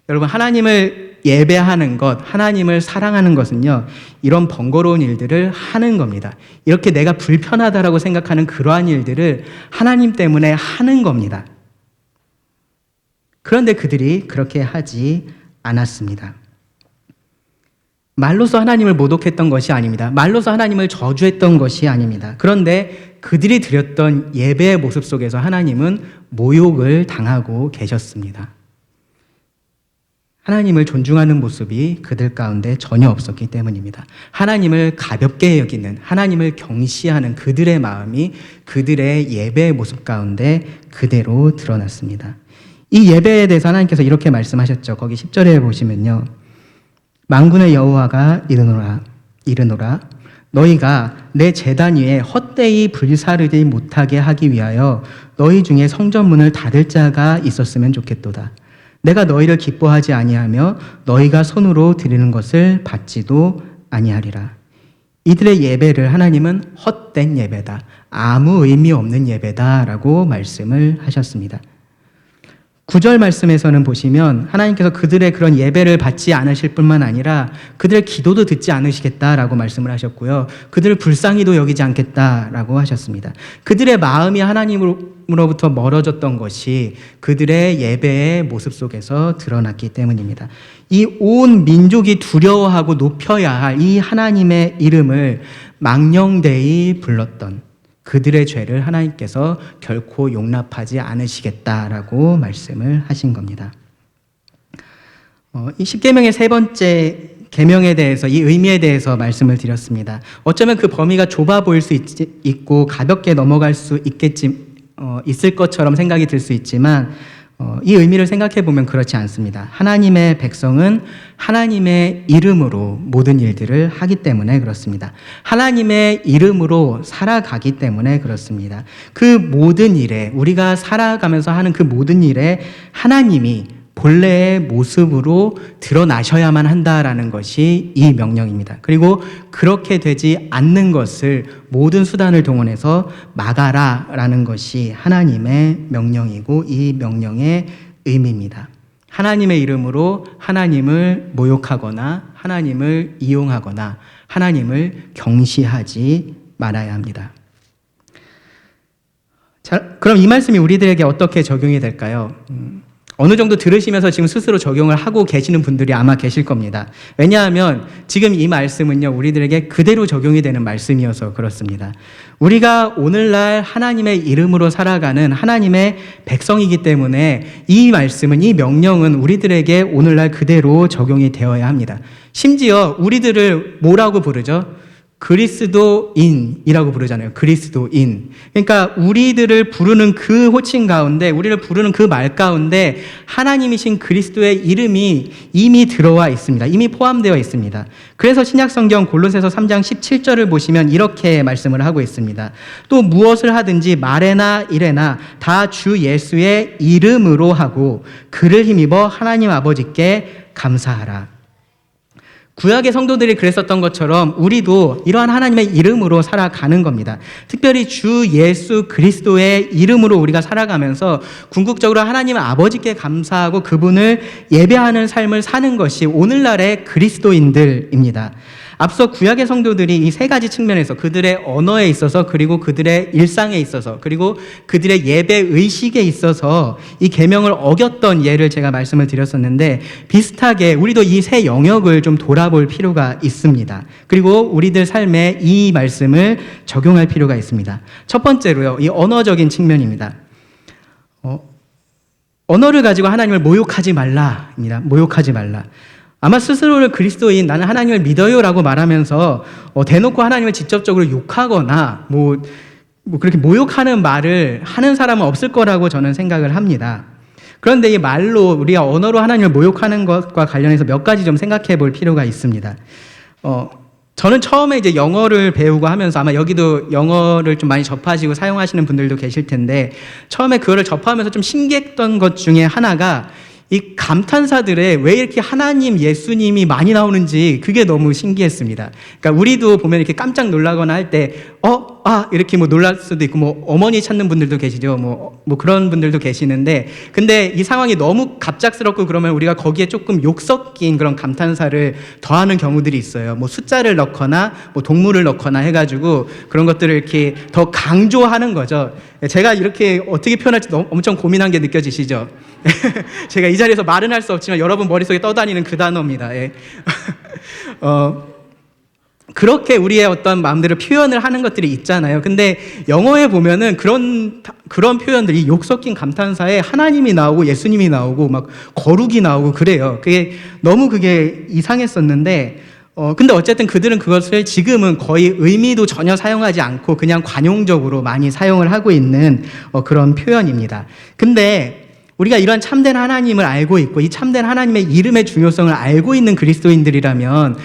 여러분, 하나님을 예배하는 것, 하나님을 사랑하는 것은요, 이런 번거로운 일들을 하는 겁니다. 이렇게 내가 불편하다라고 생각하는 그러한 일들을 하나님 때문에 하는 겁니다. 그런데 그들이 그렇게 하지 않았습니다. 말로서 하나님을 모독했던 것이 아닙니다. 말로서 하나님을 저주했던 것이 아닙니다. 그런데 그들이 드렸던 예배의 모습 속에서 하나님은 모욕을 당하고 계셨습니다. 하나님을 존중하는 모습이 그들 가운데 전혀 없었기 때문입니다. 하나님을 가볍게 여기는, 하나님을 경시하는 그들의 마음이 그들의 예배의 모습 가운데 그대로 드러났습니다. 이 예배에 대해서 하나님께서 이렇게 말씀하셨죠. 거기 10절에 보시면요. 만군의 여호와가 이르노라. 너희가 내 제단 위에 헛되이 불사르지 못하게 하기 위하여 너희 중에 성전문을 닫을 자가 있었으면 좋겠도다. 내가 너희를 기뻐하지 아니하며 너희가 손으로 드리는 것을 받지도 아니하리라. 이들의 예배를 하나님은 헛된 예배다, 아무 의미 없는 예배다라고 말씀을 하셨습니다. 9절 말씀에서는 보시면 하나님께서 그들의 그런 예배를 받지 않으실 뿐만 아니라 그들의 기도도 듣지 않으시겠다라고 말씀을 하셨고요. 그들을 불쌍히도 여기지 않겠다라고 하셨습니다. 그들의 마음이 하나님으로부터 멀어졌던 것이 그들의 예배의 모습 속에서 드러났기 때문입니다. 이 온 민족이 두려워하고 높여야 할 이 하나님의 이름을 망령되이 불렀던, 그들의 죄를 하나님께서 결코 용납하지 않으시겠다라고 말씀을 하신 겁니다. 이 십계명의 세 번째 계명에 대해서, 이 의미에 대해서 말씀을 드렸습니다. 어쩌면 그 범위가 좁아 보일 수 있고 가볍게 넘어갈 수 있을 것처럼 생각이 들 수 있지만 이 의미를 생각해 보면 그렇지 않습니다. 하나님의 백성은 하나님의 이름으로 모든 일들을 하기 때문에 그렇습니다. 하나님의 이름으로 살아가기 때문에 그렇습니다. 그 모든 일에, 우리가 살아가면서 하는 그 모든 일에 하나님이 본래의 모습으로 드러나셔야만 한다라는 것이 이 명령입니다. 그리고 그렇게 되지 않는 것을 모든 수단을 동원해서 막아라라는 것이 하나님의 명령이고 이 명령의 의미입니다. 하나님의 이름으로 하나님을 모욕하거나 하나님을 이용하거나 하나님을 경시하지 말아야 합니다. 자, 그럼 이 말씀이 우리들에게 어떻게 적용이 될까요? 어느 정도 들으시면서 지금 스스로 적용을 하고 계시는 분들이 아마 계실 겁니다. 왜냐하면 지금 이 말씀은요, 우리들에게 그대로 적용이 되는 말씀이어서 그렇습니다. 우리가 오늘날 하나님의 이름으로 살아가는 하나님의 백성이기 때문에 이 말씀은, 이 명령은 우리들에게 오늘날 그대로 적용이 되어야 합니다. 심지어 우리들을 뭐라고 부르죠? 그리스도인이라고 부르잖아요. 그리스도인. 그러니까 우리들을 부르는 그 호칭 가운데, 우리를 부르는 그 말 가운데 하나님이신 그리스도의 이름이 이미 들어와 있습니다. 이미 포함되어 있습니다. 그래서 신약성경 골로새서 3장 17절을 보시면 이렇게 말씀을 하고 있습니다. 또 무엇을 하든지 말에나 일에나 다 주 예수의 이름으로 하고 그를 힘입어 하나님 아버지께 감사하라. 구약의 성도들이 그랬었던 것처럼 우리도 이러한 하나님의 이름으로 살아가는 겁니다. 특별히 주 예수 그리스도의 이름으로 우리가 살아가면서 궁극적으로 하나님 아버지께 감사하고 그분을 예배하는 삶을 사는 것이 오늘날의 그리스도인들입니다. 앞서 구약의 성도들이 이 세 가지 측면에서 그들의 언어에 있어서, 그리고 그들의 일상에 있어서, 그리고 그들의 예배 의식에 있어서 이 계명을 어겼던 예를 제가 말씀을 드렸었는데, 비슷하게 우리도 이 세 영역을 좀 돌아볼 필요가 있습니다. 그리고 우리들 삶에 이 말씀을 적용할 필요가 있습니다. 첫 번째로요, 이 언어적인 측면입니다. 언어를 가지고 하나님을 모욕하지 말라입니다. 모욕하지 말라. 아마 스스로를 그리스도인, 나는 하나님을 믿어요라고 말하면서 대놓고 하나님을 직접적으로 욕하거나 뭐 그렇게 모욕하는 말을 하는 사람은 없을 거라고 저는 생각을 합니다. 그런데 이 말로, 우리가 언어로 하나님을 모욕하는 것과 관련해서 몇 가지 좀 생각해 볼 필요가 있습니다. 저는 처음에 이제 영어를 배우고 하면서, 아마 여기도 영어를 좀 많이 접하시고 사용하시는 분들도 계실 텐데, 처음에 그거를 접하면서 좀 신기했던 것 중에 하나가 이 감탄사들에 왜 이렇게 하나님, 예수님이 많이 나오는지 그게 너무 신기했습니다. 그러니까 우리도 보면 이렇게 깜짝 놀라거나 할 때 이렇게 뭐 놀랄 수도 있고, 뭐 어머니 찾는 분들도 계시죠. 뭐 그런 분들도 계시는데, 근데 이 상황이 너무 갑작스럽고 그러면 우리가 거기에 조금 욕 섞인 그런 감탄사를 더하는 경우들이 있어요. 뭐 숫자를 넣거나 뭐 동물을 넣거나 해가지고 그런 것들을 이렇게 더 강조하는 거죠. 제가 이렇게 어떻게 표현할지 너무 엄청 고민한 게 느껴지시죠? 제가 이 자리에서 말은 할 수 없지만 여러분 머릿속에 떠다니는 그 단어입니다. 예. 그렇게 우리의 어떤 마음대로 표현을 하는 것들이 있잖아요. 근데 영어에 보면은 그런 표현들이 욕 섞인 감탄사에 하나님이 나오고 예수님이 나오고 막 거룩이 나오고 그래요. 그게 이상했었는데, 근데 어쨌든 그들은 그것을 지금은 거의 의미도 전혀 사용하지 않고 그냥 관용적으로 많이 사용을 하고 있는 그런 표현입니다. 근데 우리가 이런 참된 하나님을 알고 있고 이 참된 하나님의 이름의 중요성을 알고 있는 그리스도인들이라면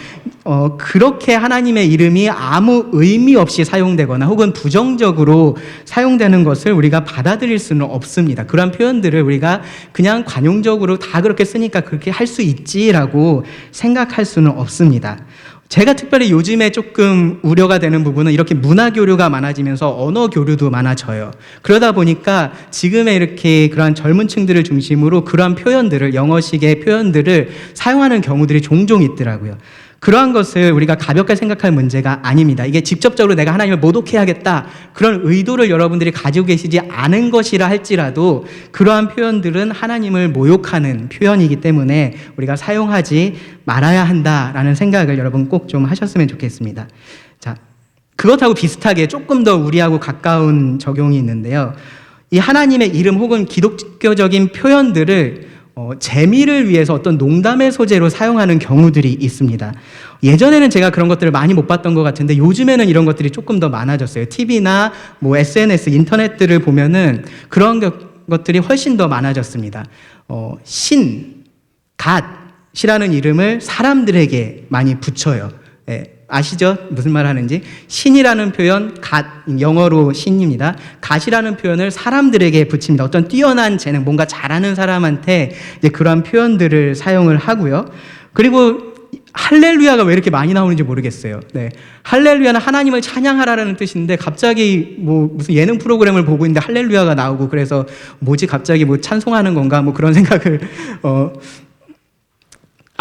그렇게 하나님의 이름이 아무 의미 없이 사용되거나 혹은 부정적으로 사용되는 것을 우리가 받아들일 수는 없습니다. 그런 표현들을 우리가 그냥 관용적으로 다 그렇게 쓰니까 그렇게 할 수 있지라고 생각할 수는 없습니다. 제가 특별히 요즘에 조금 우려가 되는 부분은 이렇게 문화 교류가 많아지면서 언어 교류도 많아져요. 그러다 보니까 지금의 이렇게 그러한 젊은 층들을 중심으로 그러한 표현들을, 영어식의 표현들을 사용하는 경우들이 종종 있더라고요. 그러한 것을 우리가 가볍게 생각할 문제가 아닙니다. 이게 직접적으로 내가 하나님을 모독해야겠다, 그런 의도를 여러분들이 가지고 계시지 않은 것이라 할지라도 그러한 표현들은 하나님을 모욕하는 표현이기 때문에 우리가 사용하지 말아야 한다라는 생각을 여러분 꼭 좀 하셨으면 좋겠습니다. 자, 그것하고 비슷하게 조금 더 우리하고 가까운 적용이 있는데요. 이 하나님의 이름 혹은 기독교적인 표현들을 재미를 위해서 어떤 농담의 소재로 사용하는 경우들이 있습니다. 예전에는 제가 그런 것들을 많이 못 봤던 것 같은데 요즘에는 이런 것들이 조금 더 많아졌어요. TV나 뭐 SNS, 인터넷들을 보면은 그런 것들이 훨씬 더 많아졌습니다. 갓이라는 이름을 사람들에게 많이 붙여요. 예, 아시죠? 무슨 말 하는지? 신이라는 표현, 갓, 영어로 신입니다. 갓이라는 표현을 사람들에게 붙입니다. 어떤 뛰어난 재능, 뭔가 잘하는 사람한테 이제 그런 표현들을 사용을 하고요. 그리고 할렐루야가 왜 이렇게 많이 나오는지 모르겠어요. 네. 할렐루야는 하나님을 찬양하라는 뜻인데 갑자기 뭐 무슨 예능 프로그램을 보고 있는데 할렐루야가 나오고 그래서 뭐지 갑자기 뭐 찬송하는 건가 뭐 그런 생각을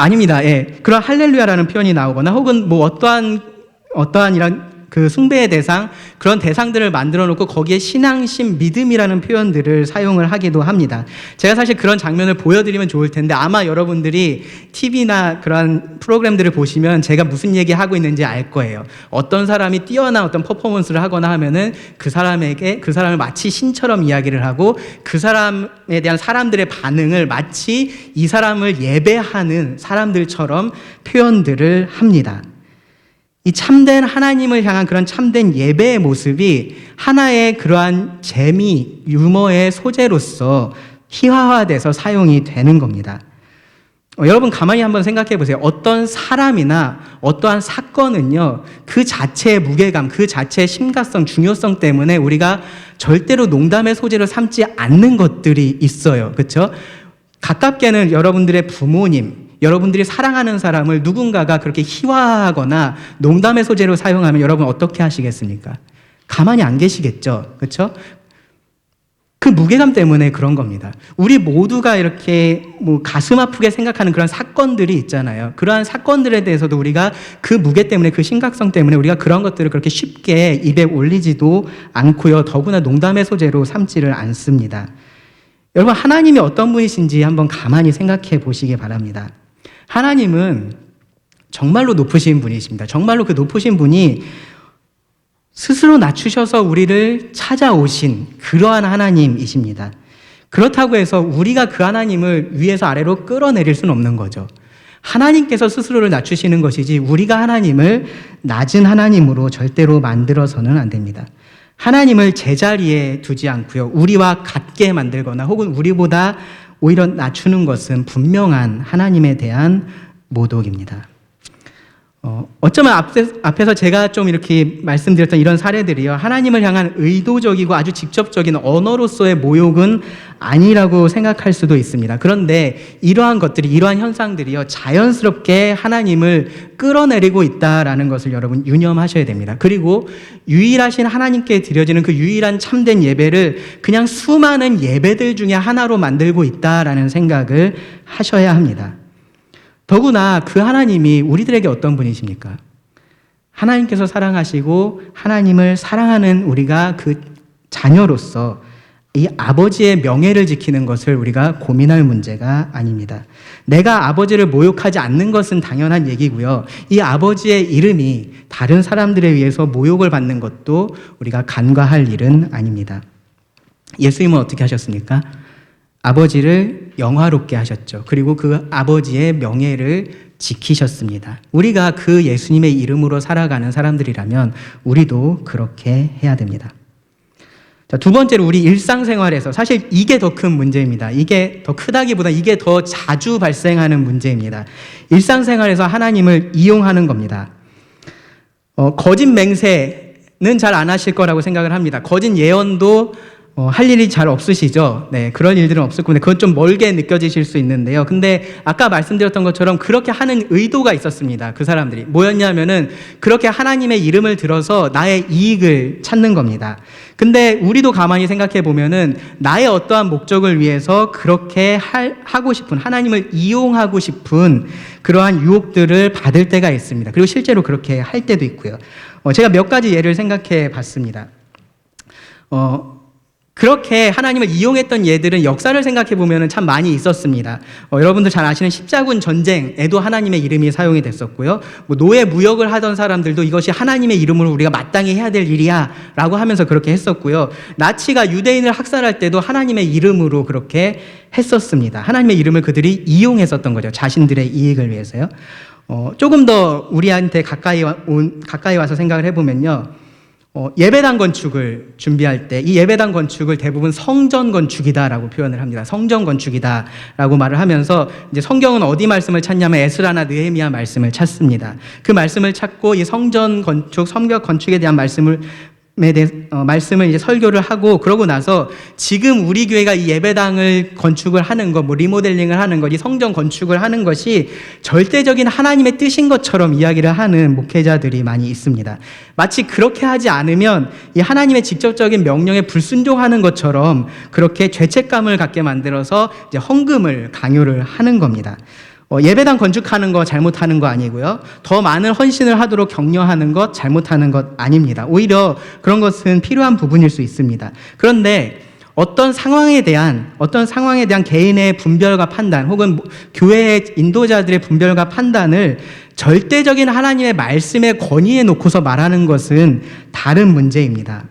아닙니다. 예. 그런 할렐루야라는 표현이 나오거나 혹은 뭐 어떠한 이런 그 숭배의 대상, 그런 대상들을 만들어 놓고 거기에 신앙심, 믿음이라는 표현들을 사용을 하기도 합니다. 제가 사실 그런 장면을 보여드리면 좋을 텐데 아마 여러분들이 TV나 그런 프로그램들을 보시면 제가 무슨 얘기하고 있는지 알 거예요. 어떤 사람이 뛰어난 어떤 퍼포먼스를 하거나 하면은 그 사람을 마치 신처럼 이야기를 하고 그 사람에 대한 사람들의 반응을 마치 이 사람을 예배하는 사람들처럼 표현들을 합니다. 이 참된 하나님을 향한 그런 참된 예배의 모습이 하나의 그러한 재미, 유머의 소재로서 희화화돼서 사용이 되는 겁니다. 여러분 가만히 한번 생각해 보세요. 어떤 사람이나 어떠한 사건은요, 그 자체의 무게감, 그 자체의 심각성, 중요성 때문에 우리가 절대로 농담의 소재로 삼지 않는 것들이 있어요. 그렇죠? 가깝게는 여러분들의 부모님, 여러분들이 사랑하는 사람을 누군가가 그렇게 희화하거나 농담의 소재로 사용하면 여러분 어떻게 하시겠습니까? 가만히 안 계시겠죠. 그렇죠? 그 무게감 때문에 그런 겁니다. 우리 모두가 이렇게 뭐 가슴 아프게 생각하는 그런 사건들이 있잖아요. 그러한 사건들에 대해서도 우리가 그 무게 때문에, 그 심각성 때문에 우리가 그런 것들을 그렇게 쉽게 입에 올리지도 않고요. 더구나 농담의 소재로 삼지를 않습니다. 여러분, 하나님이 어떤 분이신지 한번 가만히 생각해 보시기 바랍니다. 하나님은 정말로 높으신 분이십니다. 정말로 그 높으신 분이 스스로 낮추셔서 우리를 찾아오신 그러한 하나님이십니다. 그렇다고 해서 우리가 그 하나님을 위에서 아래로 끌어내릴 수는 없는 거죠. 하나님께서 스스로를 낮추시는 것이지 우리가 하나님을 낮은 하나님으로 절대로 만들어서는 안 됩니다. 하나님을 제자리에 두지 않고요. 우리와 같게 만들거나 혹은 우리보다 오히려 낮추는 것은 분명한 하나님에 대한 모독입니다. 어쩌면 앞에서 제가 좀 이렇게 말씀드렸던 이런 사례들이요, 하나님을 향한 의도적이고 아주 직접적인 언어로서의 모욕은 아니라고 생각할 수도 있습니다. 그런데 이러한 것들이, 이러한 현상들이요, 자연스럽게 하나님을 끌어내리고 있다라는 것을 여러분 유념하셔야 됩니다. 그리고 유일하신 하나님께 드려지는 그 유일한 참된 예배를 그냥 수많은 예배들 중에 하나로 만들고 있다라는 생각을 하셔야 합니다. 더구나 그 하나님이 우리들에게 어떤 분이십니까? 하나님께서 사랑하시고 하나님을 사랑하는 우리가 그 자녀로서 이 아버지의 명예를 지키는 것을 우리가 고민할 문제가 아닙니다. 내가 아버지를 모욕하지 않는 것은 당연한 얘기고요. 이 아버지의 이름이 다른 사람들에 의해서 모욕을 받는 것도 우리가 간과할 일은 아닙니다. 예수님은 어떻게 하셨습니까? 아버지를 영화롭게 하셨죠. 그리고 그 아버지의 명예를 지키셨습니다. 우리가 그 예수님의 이름으로 살아가는 사람들이라면 우리도 그렇게 해야 됩니다. 자, 두 번째로 우리 일상생활에서, 사실 이게 더 큰 문제입니다. 이게 더 크다기보다 이게 더 자주 발생하는 문제입니다. 일상생활에서 하나님을 이용하는 겁니다. 거짓 맹세는 잘 안 하실 거라고 생각을 합니다. 거짓 예언도 할 일이 잘 없으시죠? 네, 그런 일들은 없을 겁니다. 그건 좀 멀게 느껴지실 수 있는데요. 근데 아까 말씀드렸던 것처럼 그렇게 하는 의도가 있었습니다. 그 사람들이. 뭐였냐면은 그렇게 하나님의 이름을 들어서 나의 이익을 찾는 겁니다. 근데 우리도 가만히 생각해 보면은 나의 어떠한 목적을 위해서 그렇게 하고 싶은, 하나님을 이용하고 싶은 그러한 유혹들을 받을 때가 있습니다. 그리고 실제로 그렇게 할 때도 있고요. 제가 몇 가지 예를 생각해 봤습니다. 그렇게 하나님을 이용했던 예들은 역사를 생각해 보면 참 많이 있었습니다. 여러분들 잘 아시는 십자군 전쟁에도 하나님의 이름이 사용이 됐었고요. 노예 무역을 하던 사람들도 이것이 하나님의 이름으로 우리가 마땅히 해야 될 일이야 라고 하면서 그렇게 했었고요. 나치가 유대인을 학살할 때도 하나님의 이름으로 그렇게 했었습니다. 하나님의 이름을 그들이 이용했었던 거죠. 자신들의 이익을 위해서요. 조금 더 우리한테 가까이 와서 생각을 해보면요. 예배당 건축을 준비할 때 이 예배당 건축을 대부분 성전 건축이다라고 표현을 합니다. 성전 건축이다라고 말을 하면서 이제 성경은 어디 말씀을 찾냐면 에스라나 느헤미야 말씀을 찾습니다. 그 말씀을 찾고 이 성전 건축, 성벽 건축에 대한 말씀을 이제 설교를 하고 그러고 나서 지금 우리 교회가 이 예배당을 건축을 하는 것, 리모델링을 하는 것, 이 성전 건축을 하는 것이 절대적인 하나님의 뜻인 것처럼 이야기를 하는 목회자들이 많이 있습니다. 마치 그렇게 하지 않으면 이 하나님의 직접적인 명령에 불순종하는 것처럼 그렇게 죄책감을 갖게 만들어서 이제 헌금을 강요를 하는 겁니다. 예배당 건축하는 거 잘못하는 거 아니고요. 더 많은 헌신을 하도록 격려하는 것 잘못하는 것 아닙니다. 오히려 그런 것은 필요한 부분일 수 있습니다. 그런데 어떤 상황에 대한 개인의 분별과 판단 혹은 교회의 인도자들의 분별과 판단을 절대적인 하나님의 말씀의 권위에 놓고서 말하는 것은 다른 문제입니다.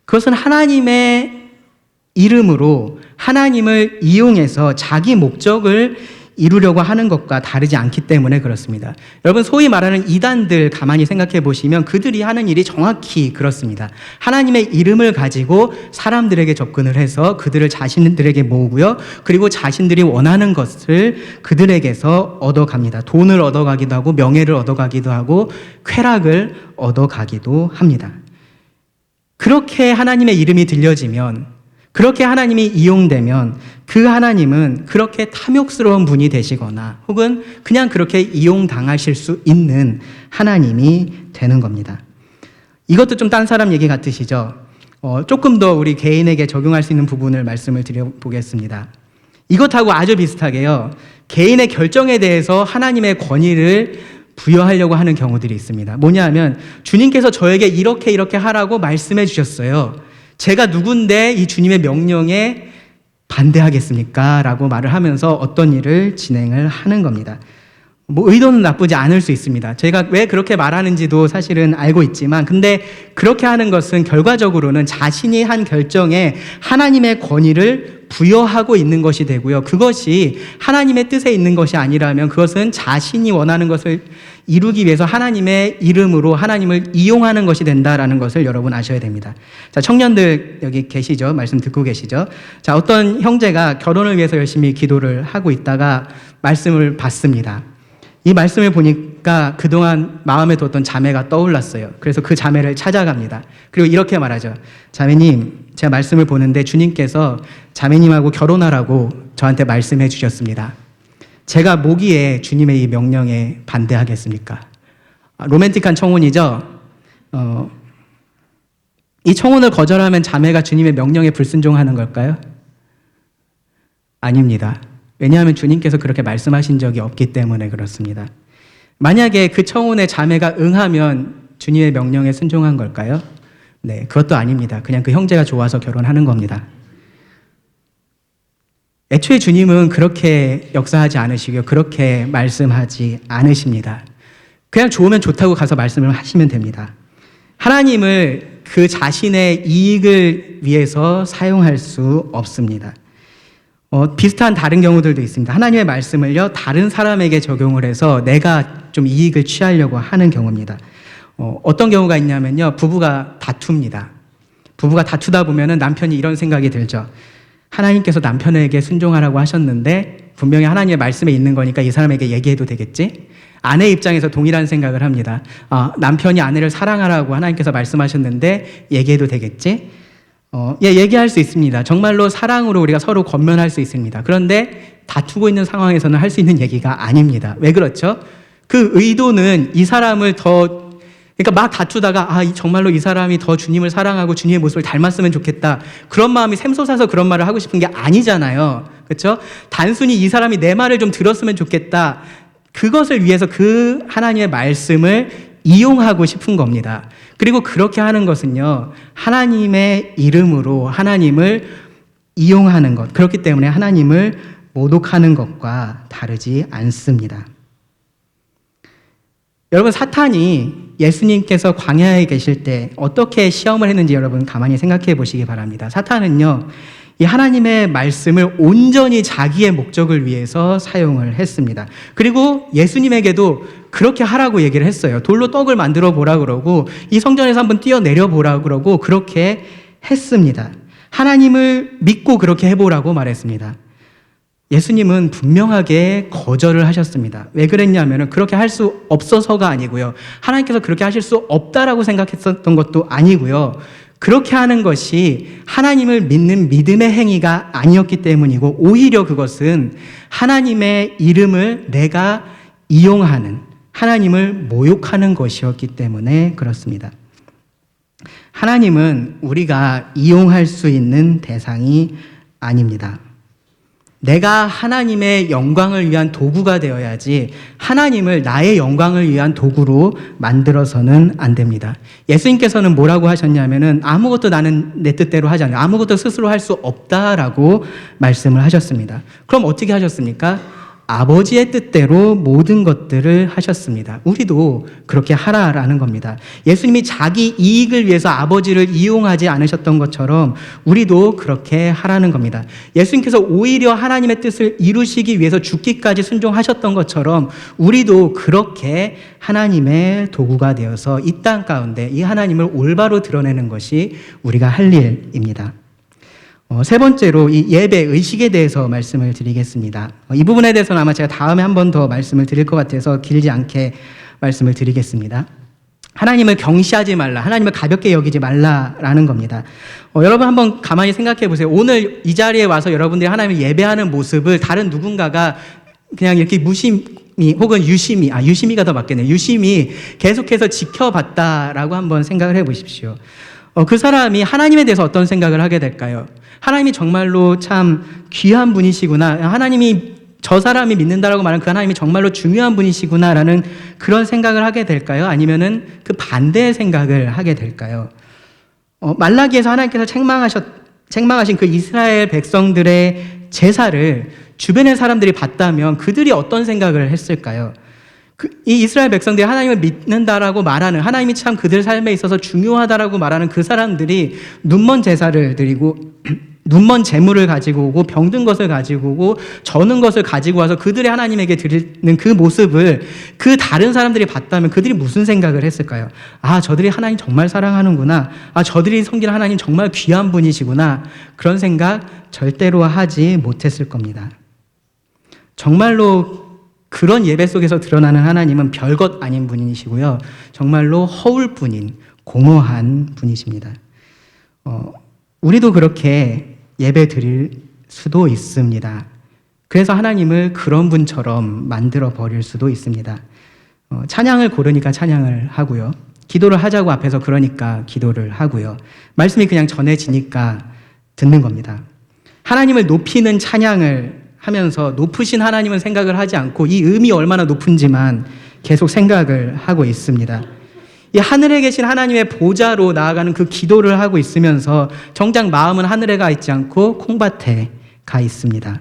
그것은 하나님의 이름으로 하나님을 이용해서 자기 목적을 이루려고 하는 것과 다르지 않기 때문에 그렇습니다. 여러분, 소위 말하는 이단들 가만히 생각해 보시면 그들이 하는 일이 정확히 그렇습니다. 하나님의 이름을 가지고 사람들에게 접근을 해서 그들을 자신들에게 모으고요. 그리고 자신들이 원하는 것을 그들에게서 얻어갑니다. 돈을 얻어가기도 하고 명예를 얻어가기도 하고 쾌락을 얻어가기도 합니다. 그렇게 하나님의 이름이 들려지면, 그렇게 하나님이 이용되면 그 하나님은 그렇게 탐욕스러운 분이 되시거나 혹은 그냥 그렇게 이용당하실 수 있는 하나님이 되는 겁니다. 이것도 좀 딴 사람 얘기 같으시죠? 조금 더 우리 개인에게 적용할 수 있는 부분을 말씀을 드려보겠습니다. 이것하고 아주 비슷하게요. 개인의 결정에 대해서 하나님의 권위를 부여하려고 하는 경우들이 있습니다. 뭐냐 하면 주님께서 저에게 이렇게 하라고 말씀해 주셨어요. 제가 누군데 이 주님의 명령에 반대하겠습니까? 라고 말을 하면서 어떤 일을 진행을 하는 겁니다. 의도는 나쁘지 않을 수 있습니다. 제가 왜 그렇게 말하는지도 사실은 알고 있지만, 근데 그렇게 하는 것은 결과적으로는 자신이 한 결정에 하나님의 권위를 부여하고 있는 것이 되고요. 그것이 하나님의 뜻에 있는 것이 아니라면 그것은 자신이 원하는 것을 이루기 위해서 하나님의 이름으로 하나님을 이용하는 것이 된다라는 것을 여러분 아셔야 됩니다. 자, 청년들 여기 계시죠? 말씀 듣고 계시죠? 자, 어떤 형제가 결혼을 위해서 열심히 기도를 하고 있다가 말씀을 받습니다. 이 말씀을 보니까 그동안 마음에 뒀던 자매가 떠올랐어요. 그래서 그 자매를 찾아갑니다. 그리고 이렇게 말하죠. 자매님, 제가 말씀을 보는데 주님께서 자매님하고 결혼하라고 저한테 말씀해 주셨습니다. 제가 뭐기에 주님의 이 명령에 반대하겠습니까? 로맨틱한 청혼이죠? 이 청혼을 거절하면 자매가 주님의 명령에 불순종하는 걸까요? 아닙니다. 왜냐하면 주님께서 그렇게 말씀하신 적이 없기 때문에 그렇습니다. 만약에 그 청혼에 자매가 응하면 주님의 명령에 순종한 걸까요? 네, 그것도 아닙니다. 그냥 그 형제가 좋아서 결혼하는 겁니다. 애초에 주님은 그렇게 역사하지 않으시고요. 그렇게 말씀하지 않으십니다. 그냥 좋으면 좋다고 가서 말씀을 하시면 됩니다. 하나님을 그 자신의 이익을 위해서 사용할 수 없습니다. 비슷한 다른 경우들도 있습니다. 하나님의 말씀을요, 다른 사람에게 적용을 해서 내가 좀 이익을 취하려고 하는 경우입니다. 어떤 경우가 있냐면요, 부부가 다툽니다. 부부가 다투다 보면은 남편이 이런 생각이 들죠. 하나님께서 남편에게 순종하라고 하셨는데 분명히 하나님의 말씀에 있는 거니까 이 사람에게 얘기해도 되겠지? 아내 입장에서 동일한 생각을 합니다. 남편이 아내를 사랑하라고 하나님께서 말씀하셨는데 얘기해도 되겠지? 얘기할 수 있습니다. 정말로 사랑으로 우리가 서로 권면할 수 있습니다. 그런데 다투고 있는 상황에서는 할 수 있는 얘기가 아닙니다. 왜 그렇죠? 그 의도는 이 사람을 그러니까 막 다투다가 정말로 이 사람이 더 주님을 사랑하고 주님의 모습을 닮았으면 좋겠다. 그런 마음이 샘솟아서 그런 말을 하고 싶은 게 아니잖아요. 그렇죠? 단순히 이 사람이 내 말을 좀 들었으면 좋겠다. 그것을 위해서 그 하나님의 말씀을 이용하고 싶은 겁니다. 그리고 그렇게 하는 것은요, 하나님의 이름으로 하나님을 이용하는 것, 그렇기 때문에 하나님을 모독하는 것과 다르지 않습니다. 여러분, 사탄이 예수님께서 광야에 계실 때 어떻게 시험을 했는지 여러분 가만히 생각해 보시기 바랍니다. 사탄은요, 이 하나님의 말씀을 온전히 자기의 목적을 위해서 사용을 했습니다. 그리고 예수님에게도 그렇게 하라고 얘기를 했어요. 돌로 떡을 만들어 보라 그러고 이 성전에서 한번 뛰어내려 보라 그러고 그렇게 했습니다. 하나님을 믿고 그렇게 해보라고 말했습니다. 예수님은 분명하게 거절을 하셨습니다. 왜 그랬냐면 그렇게 할 수 없어서가 아니고요. 하나님께서 그렇게 하실 수 없다라고 생각했었던 것도 아니고요. 그렇게 하는 것이 하나님을 믿는 믿음의 행위가 아니었기 때문이고, 오히려 그것은 하나님의 이름을 내가 이용하는, 하나님을 모욕하는 것이었기 때문에 그렇습니다. 하나님은 우리가 이용할 수 있는 대상이 아닙니다. 내가 하나님의 영광을 위한 도구가 되어야지 하나님을 나의 영광을 위한 도구로 만들어서는 안 됩니다. 예수님께서는 뭐라고 하셨냐면은 아무것도 나는 내 뜻대로 하지 않아요. 아무것도 스스로 할 수 없다라고 말씀을 하셨습니다. 그럼 어떻게 하셨습니까? 아버지의 뜻대로 모든 것들을 하셨습니다. 우리도 그렇게 하라라는 겁니다. 예수님이 자기 이익을 위해서 아버지를 이용하지 않으셨던 것처럼 우리도 그렇게 하라는 겁니다. 예수님께서 오히려 하나님의 뜻을 이루시기 위해서 죽기까지 순종하셨던 것처럼 우리도 그렇게 하나님의 도구가 되어서 이 땅 가운데 이 하나님을 올바로 드러내는 것이 우리가 할 일입니다. 세 번째로 이 예배 의식에 대해서 말씀을 드리겠습니다. 이 부분에 대해서는 아마 제가 다음에 한 번 더 말씀을 드릴 것 같아서 길지 않게 말씀을 드리겠습니다. 하나님을 경시하지 말라, 하나님을 가볍게 여기지 말라라는 겁니다. 여러분 한번 가만히 생각해 보세요. 오늘 이 자리에 와서 여러분들이 하나님을 예배하는 모습을 다른 누군가가 그냥 이렇게 무심히 혹은 유심히가 더 맞겠네요. 유심히 계속해서 지켜봤다라고 한번 생각을 해 보십시오. 그 사람이 하나님에 대해서 어떤 생각을 하게 될까요? 하나님이 정말로 참 귀한 분이시구나, 하나님이 저 사람이 믿는다라고 말하는 그 하나님이 정말로 중요한 분이시구나라는 그런 생각을 하게 될까요? 아니면은 그 반대의 생각을 하게 될까요? 말라기에서 하나님께서 책망하신 그 이스라엘 백성들의 제사를 주변의 사람들이 봤다면 그들이 어떤 생각을 했을까요? 이 이스라엘 백성들이 하나님을 믿는다라고 말하는, 하나님이 참 그들 삶에 있어서 중요하다라고 말하는 그 사람들이 눈먼 제사를 드리고 눈먼 재물을 가지고 오고 병든 것을 가지고 오고 저는 것을 가지고 와서 그들의 하나님에게 드리는 그 모습을 그 다른 사람들이 봤다면 그들이 무슨 생각을 했을까요? 아, 저들이 하나님 정말 사랑하는구나. 아, 저들이 섬기는 하나님 정말 귀한 분이시구나. 그런 생각 절대로 하지 못했을 겁니다. 정말로 그런 예배 속에서 드러나는 하나님은 별것 아닌 분이시고요. 정말로 허울뿐인 공허한 분이십니다. 우리도 그렇게 예배 드릴 수도 있습니다. 그래서 하나님을 그런 분처럼 만들어 버릴 수도 있습니다. 찬양을 고르니까 찬양을 하고요. 기도를 하자고 앞에서 그러니까 기도를 하고요. 말씀이 그냥 전해지니까 듣는 겁니다. 하나님을 높이는 찬양을 하면서 높으신 하나님은 생각을 하지 않고 이 음이 얼마나 높은지만 계속 생각을 하고 있습니다. 이 하늘에 계신 하나님의 보좌로 나아가는 그 기도를 하고 있으면서 정작 마음은 하늘에 가 있지 않고 콩밭에 가 있습니다.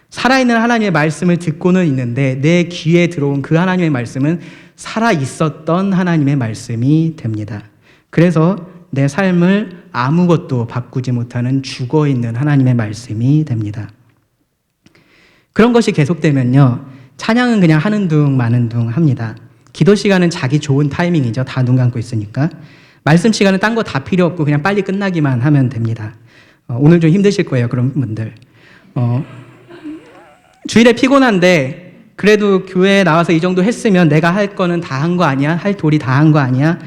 살아있는 하나님의 말씀을 듣고는 있는데 내 귀에 들어온 그 하나님의 말씀은 살아있었던 하나님의 말씀이 됩니다. 그래서 내 삶을 아무것도 바꾸지 못하는 죽어있는 하나님의 말씀이 됩니다. 그런 것이 계속되면요, 찬양은 그냥 하는 둥 마는 둥 합니다. 기도 시간은 자기 좋은 타이밍이죠. 다 눈 감고 있으니까. 말씀 시간은 딴 거 다 필요 없고 그냥 빨리 끝나기만 하면 됩니다. 오늘 좀 힘드실 거예요, 그런 분들. 주일에 피곤한데 그래도 교회에 나와서 이 정도 했으면 내가 할 거는 다 한 거 아니야? 할 도리 다 한 거 아니야?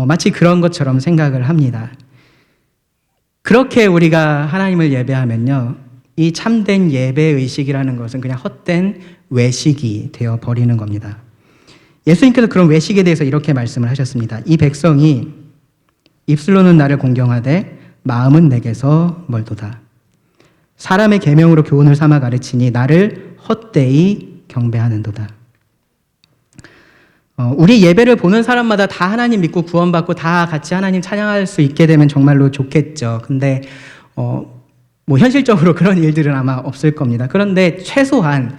마치 그런 것처럼 생각을 합니다. 그렇게 우리가 하나님을 예배하면요, 이 참된 예배 의식이라는 것은 그냥 헛된 외식이 되어 버리는 겁니다. 예수님께서 그런 외식에 대해서 이렇게 말씀을 하셨습니다. 이 백성이 입술로는 나를 공경하되 마음은 내게서 멀도다. 사람의 계명으로 교훈을 삼아 가르치니 나를 헛되이 경배하는도다. 우리 예배를 보는 사람마다 다 하나님 믿고 구원받고 다 같이 하나님 찬양할 수 있게 되면 정말로 좋겠죠. 근데 뭐 현실적으로 그런 일들은 아마 없을 겁니다. 그런데 최소한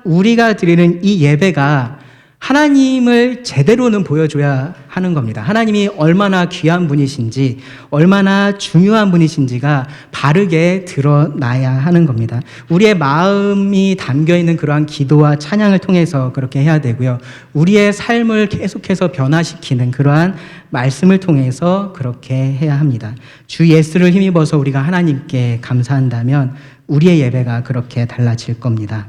우리가 드리는 이 예배가 하나님을 제대로는 보여줘야 하는 겁니다. 하나님이 얼마나 귀한 분이신지, 얼마나 중요한 분이신지가 바르게 드러나야 하는 겁니다. 우리의 마음이 담겨있는 그러한 기도와 찬양을 통해서 그렇게 해야 되고요. 우리의 삶을 계속해서 변화시키는 그러한 말씀을 통해서 그렇게 해야 합니다. 주 예수를 힘입어서 우리가 하나님께 감사한다면 우리의 예배가 그렇게 달라질 겁니다.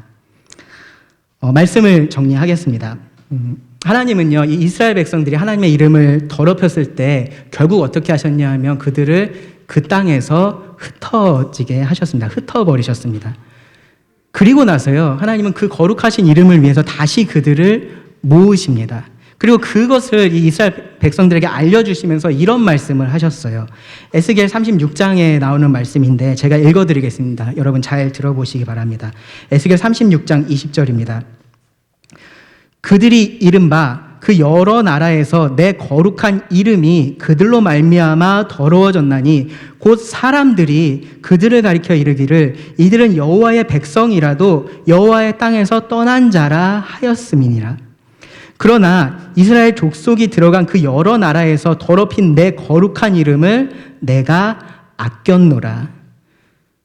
말씀을 정리하겠습니다. 하나님은요, 이 이스라엘 백성들이 하나님의 이름을 더럽혔을 때 결국 어떻게 하셨냐 하면 그들을 그 땅에서 흩어지게 하셨습니다. 흩어버리셨습니다. 그리고 나서요, 하나님은 그 거룩하신 이름을 위해서 다시 그들을 모으십니다. 그리고 그것을 이 이스라엘 백성들에게 알려주시면서 이런 말씀을 하셨어요. 에스겔 36장에 나오는 말씀인데 제가 읽어드리겠습니다. 여러분 잘 들어보시기 바랍니다. 에스겔 36장 20절입니다. 그들이 이른바 그 여러 나라에서 내 거룩한 이름이 그들로 말미암아 더러워졌나니 곧 사람들이 그들을 가리켜 이르기를 이들은 여호와의 백성이라도 여호와의 땅에서 떠난 자라 하였음이니라. 그러나 이스라엘 족속이 들어간 그 여러 나라에서 더럽힌 내 거룩한 이름을 내가 아꼈노라.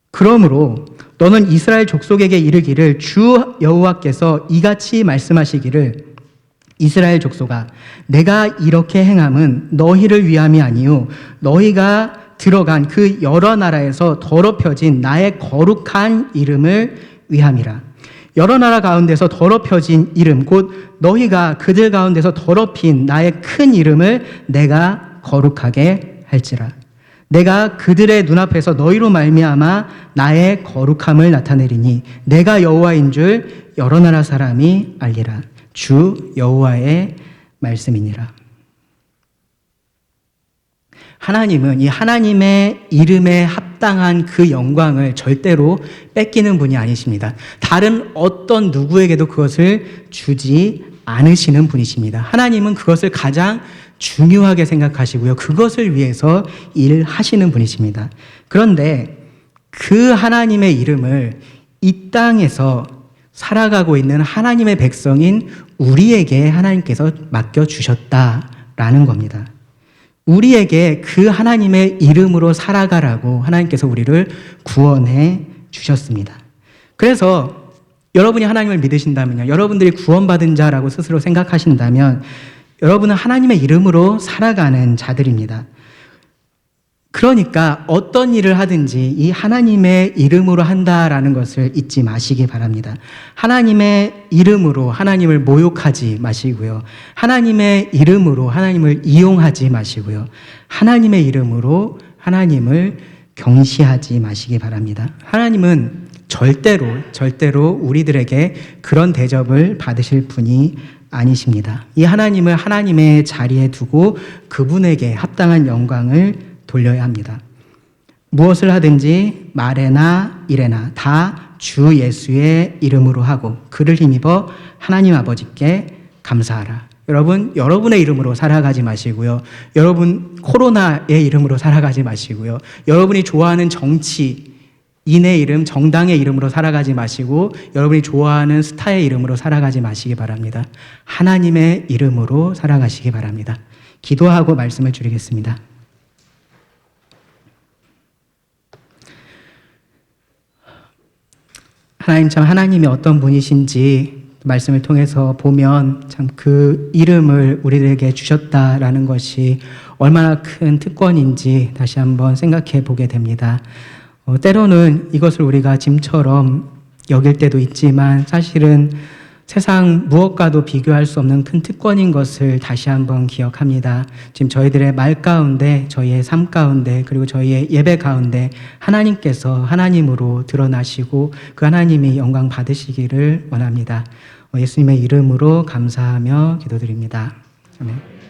그러므로 너는 이스라엘 족속에게 이르기를 주 여호와께서 이같이 말씀하시기를 이스라엘 족속아 내가 이렇게 행함은 너희를 위함이 아니요 너희가 들어간 그 여러 나라에서 더럽혀진 나의 거룩한 이름을 위함이라. 여러 나라 가운데서 더럽혀진 이름 곧 너희가 그들 가운데서 더럽힌 나의 큰 이름을 내가 거룩하게 할지라. 내가 그들의 눈앞에서 너희로 말미암아 나의 거룩함을 나타내리니 내가 여호와인 줄 여러 나라 사람이 알리라. 주 여호와의 말씀이니라. 하나님은 이 하나님의 이름에 합당한 그 영광을 절대로 뺏기는 분이 아니십니다. 다른 어떤 누구에게도 그것을 주지 않으시는 분이십니다. 하나님은 그것을 가장 중요하게 생각하시고요. 그것을 위해서 일하시는 분이십니다. 그런데 그 하나님의 이름을 이 땅에서 살아가고 있는 하나님의 백성인 우리에게 하나님께서 맡겨주셨다라는 겁니다. 우리에게 그 하나님의 이름으로 살아가라고 하나님께서 우리를 구원해 주셨습니다. 그래서 여러분이 하나님을 믿으신다면요, 여러분들이 구원받은 자라고 스스로 생각하신다면 여러분은 하나님의 이름으로 살아가는 자들입니다. 그러니까 어떤 일을 하든지 이 하나님의 이름으로 한다라는 것을 잊지 마시기 바랍니다. 하나님의 이름으로 하나님을 모욕하지 마시고요. 하나님의 이름으로 하나님을 이용하지 마시고요. 하나님의 이름으로 하나님을 경시하지 마시기 바랍니다. 하나님은 절대로 우리들에게 그런 대접을 받으실 분이 아니십니다. 이 하나님을 하나님의 자리에 두고 그분에게 합당한 영광을 돌려야 합니다. 무엇을 하든지 말에나 일에나 다 주 예수의 이름으로 하고 그를 힘입어 하나님 아버지께 감사하라. 여러분, 여러분의 이름으로 살아가지 마시고요. 여러분 코로나의 이름으로 살아가지 마시고요. 여러분이 좋아하는 정치인의 이름, 정당의 이름으로 살아가지 마시고 여러분이 좋아하는 스타의 이름으로 살아가지 마시기 바랍니다. 하나님의 이름으로 살아가시기 바랍니다. 기도하고 말씀을 드리겠습니다. 하나님, 참 하나님이 어떤 분이신지 말씀을 통해서 보면 참 그 이름을 우리들에게 주셨다라는 것이 얼마나 큰 특권인지 다시 한번 생각해 보게 됩니다. 때로는 이것을 우리가 짐처럼 여길 때도 있지만 사실은 세상 무엇과도 비교할 수 없는 큰 특권인 것을 다시 한번 기억합니다. 지금 저희들의 말 가운데, 저희의 삶 가운데, 그리고 저희의 예배 가운데 하나님께서 하나님으로 드러나시고 그 하나님이 영광 받으시기를 원합니다. 예수님의 이름으로 감사하며 기도드립니다. 아멘.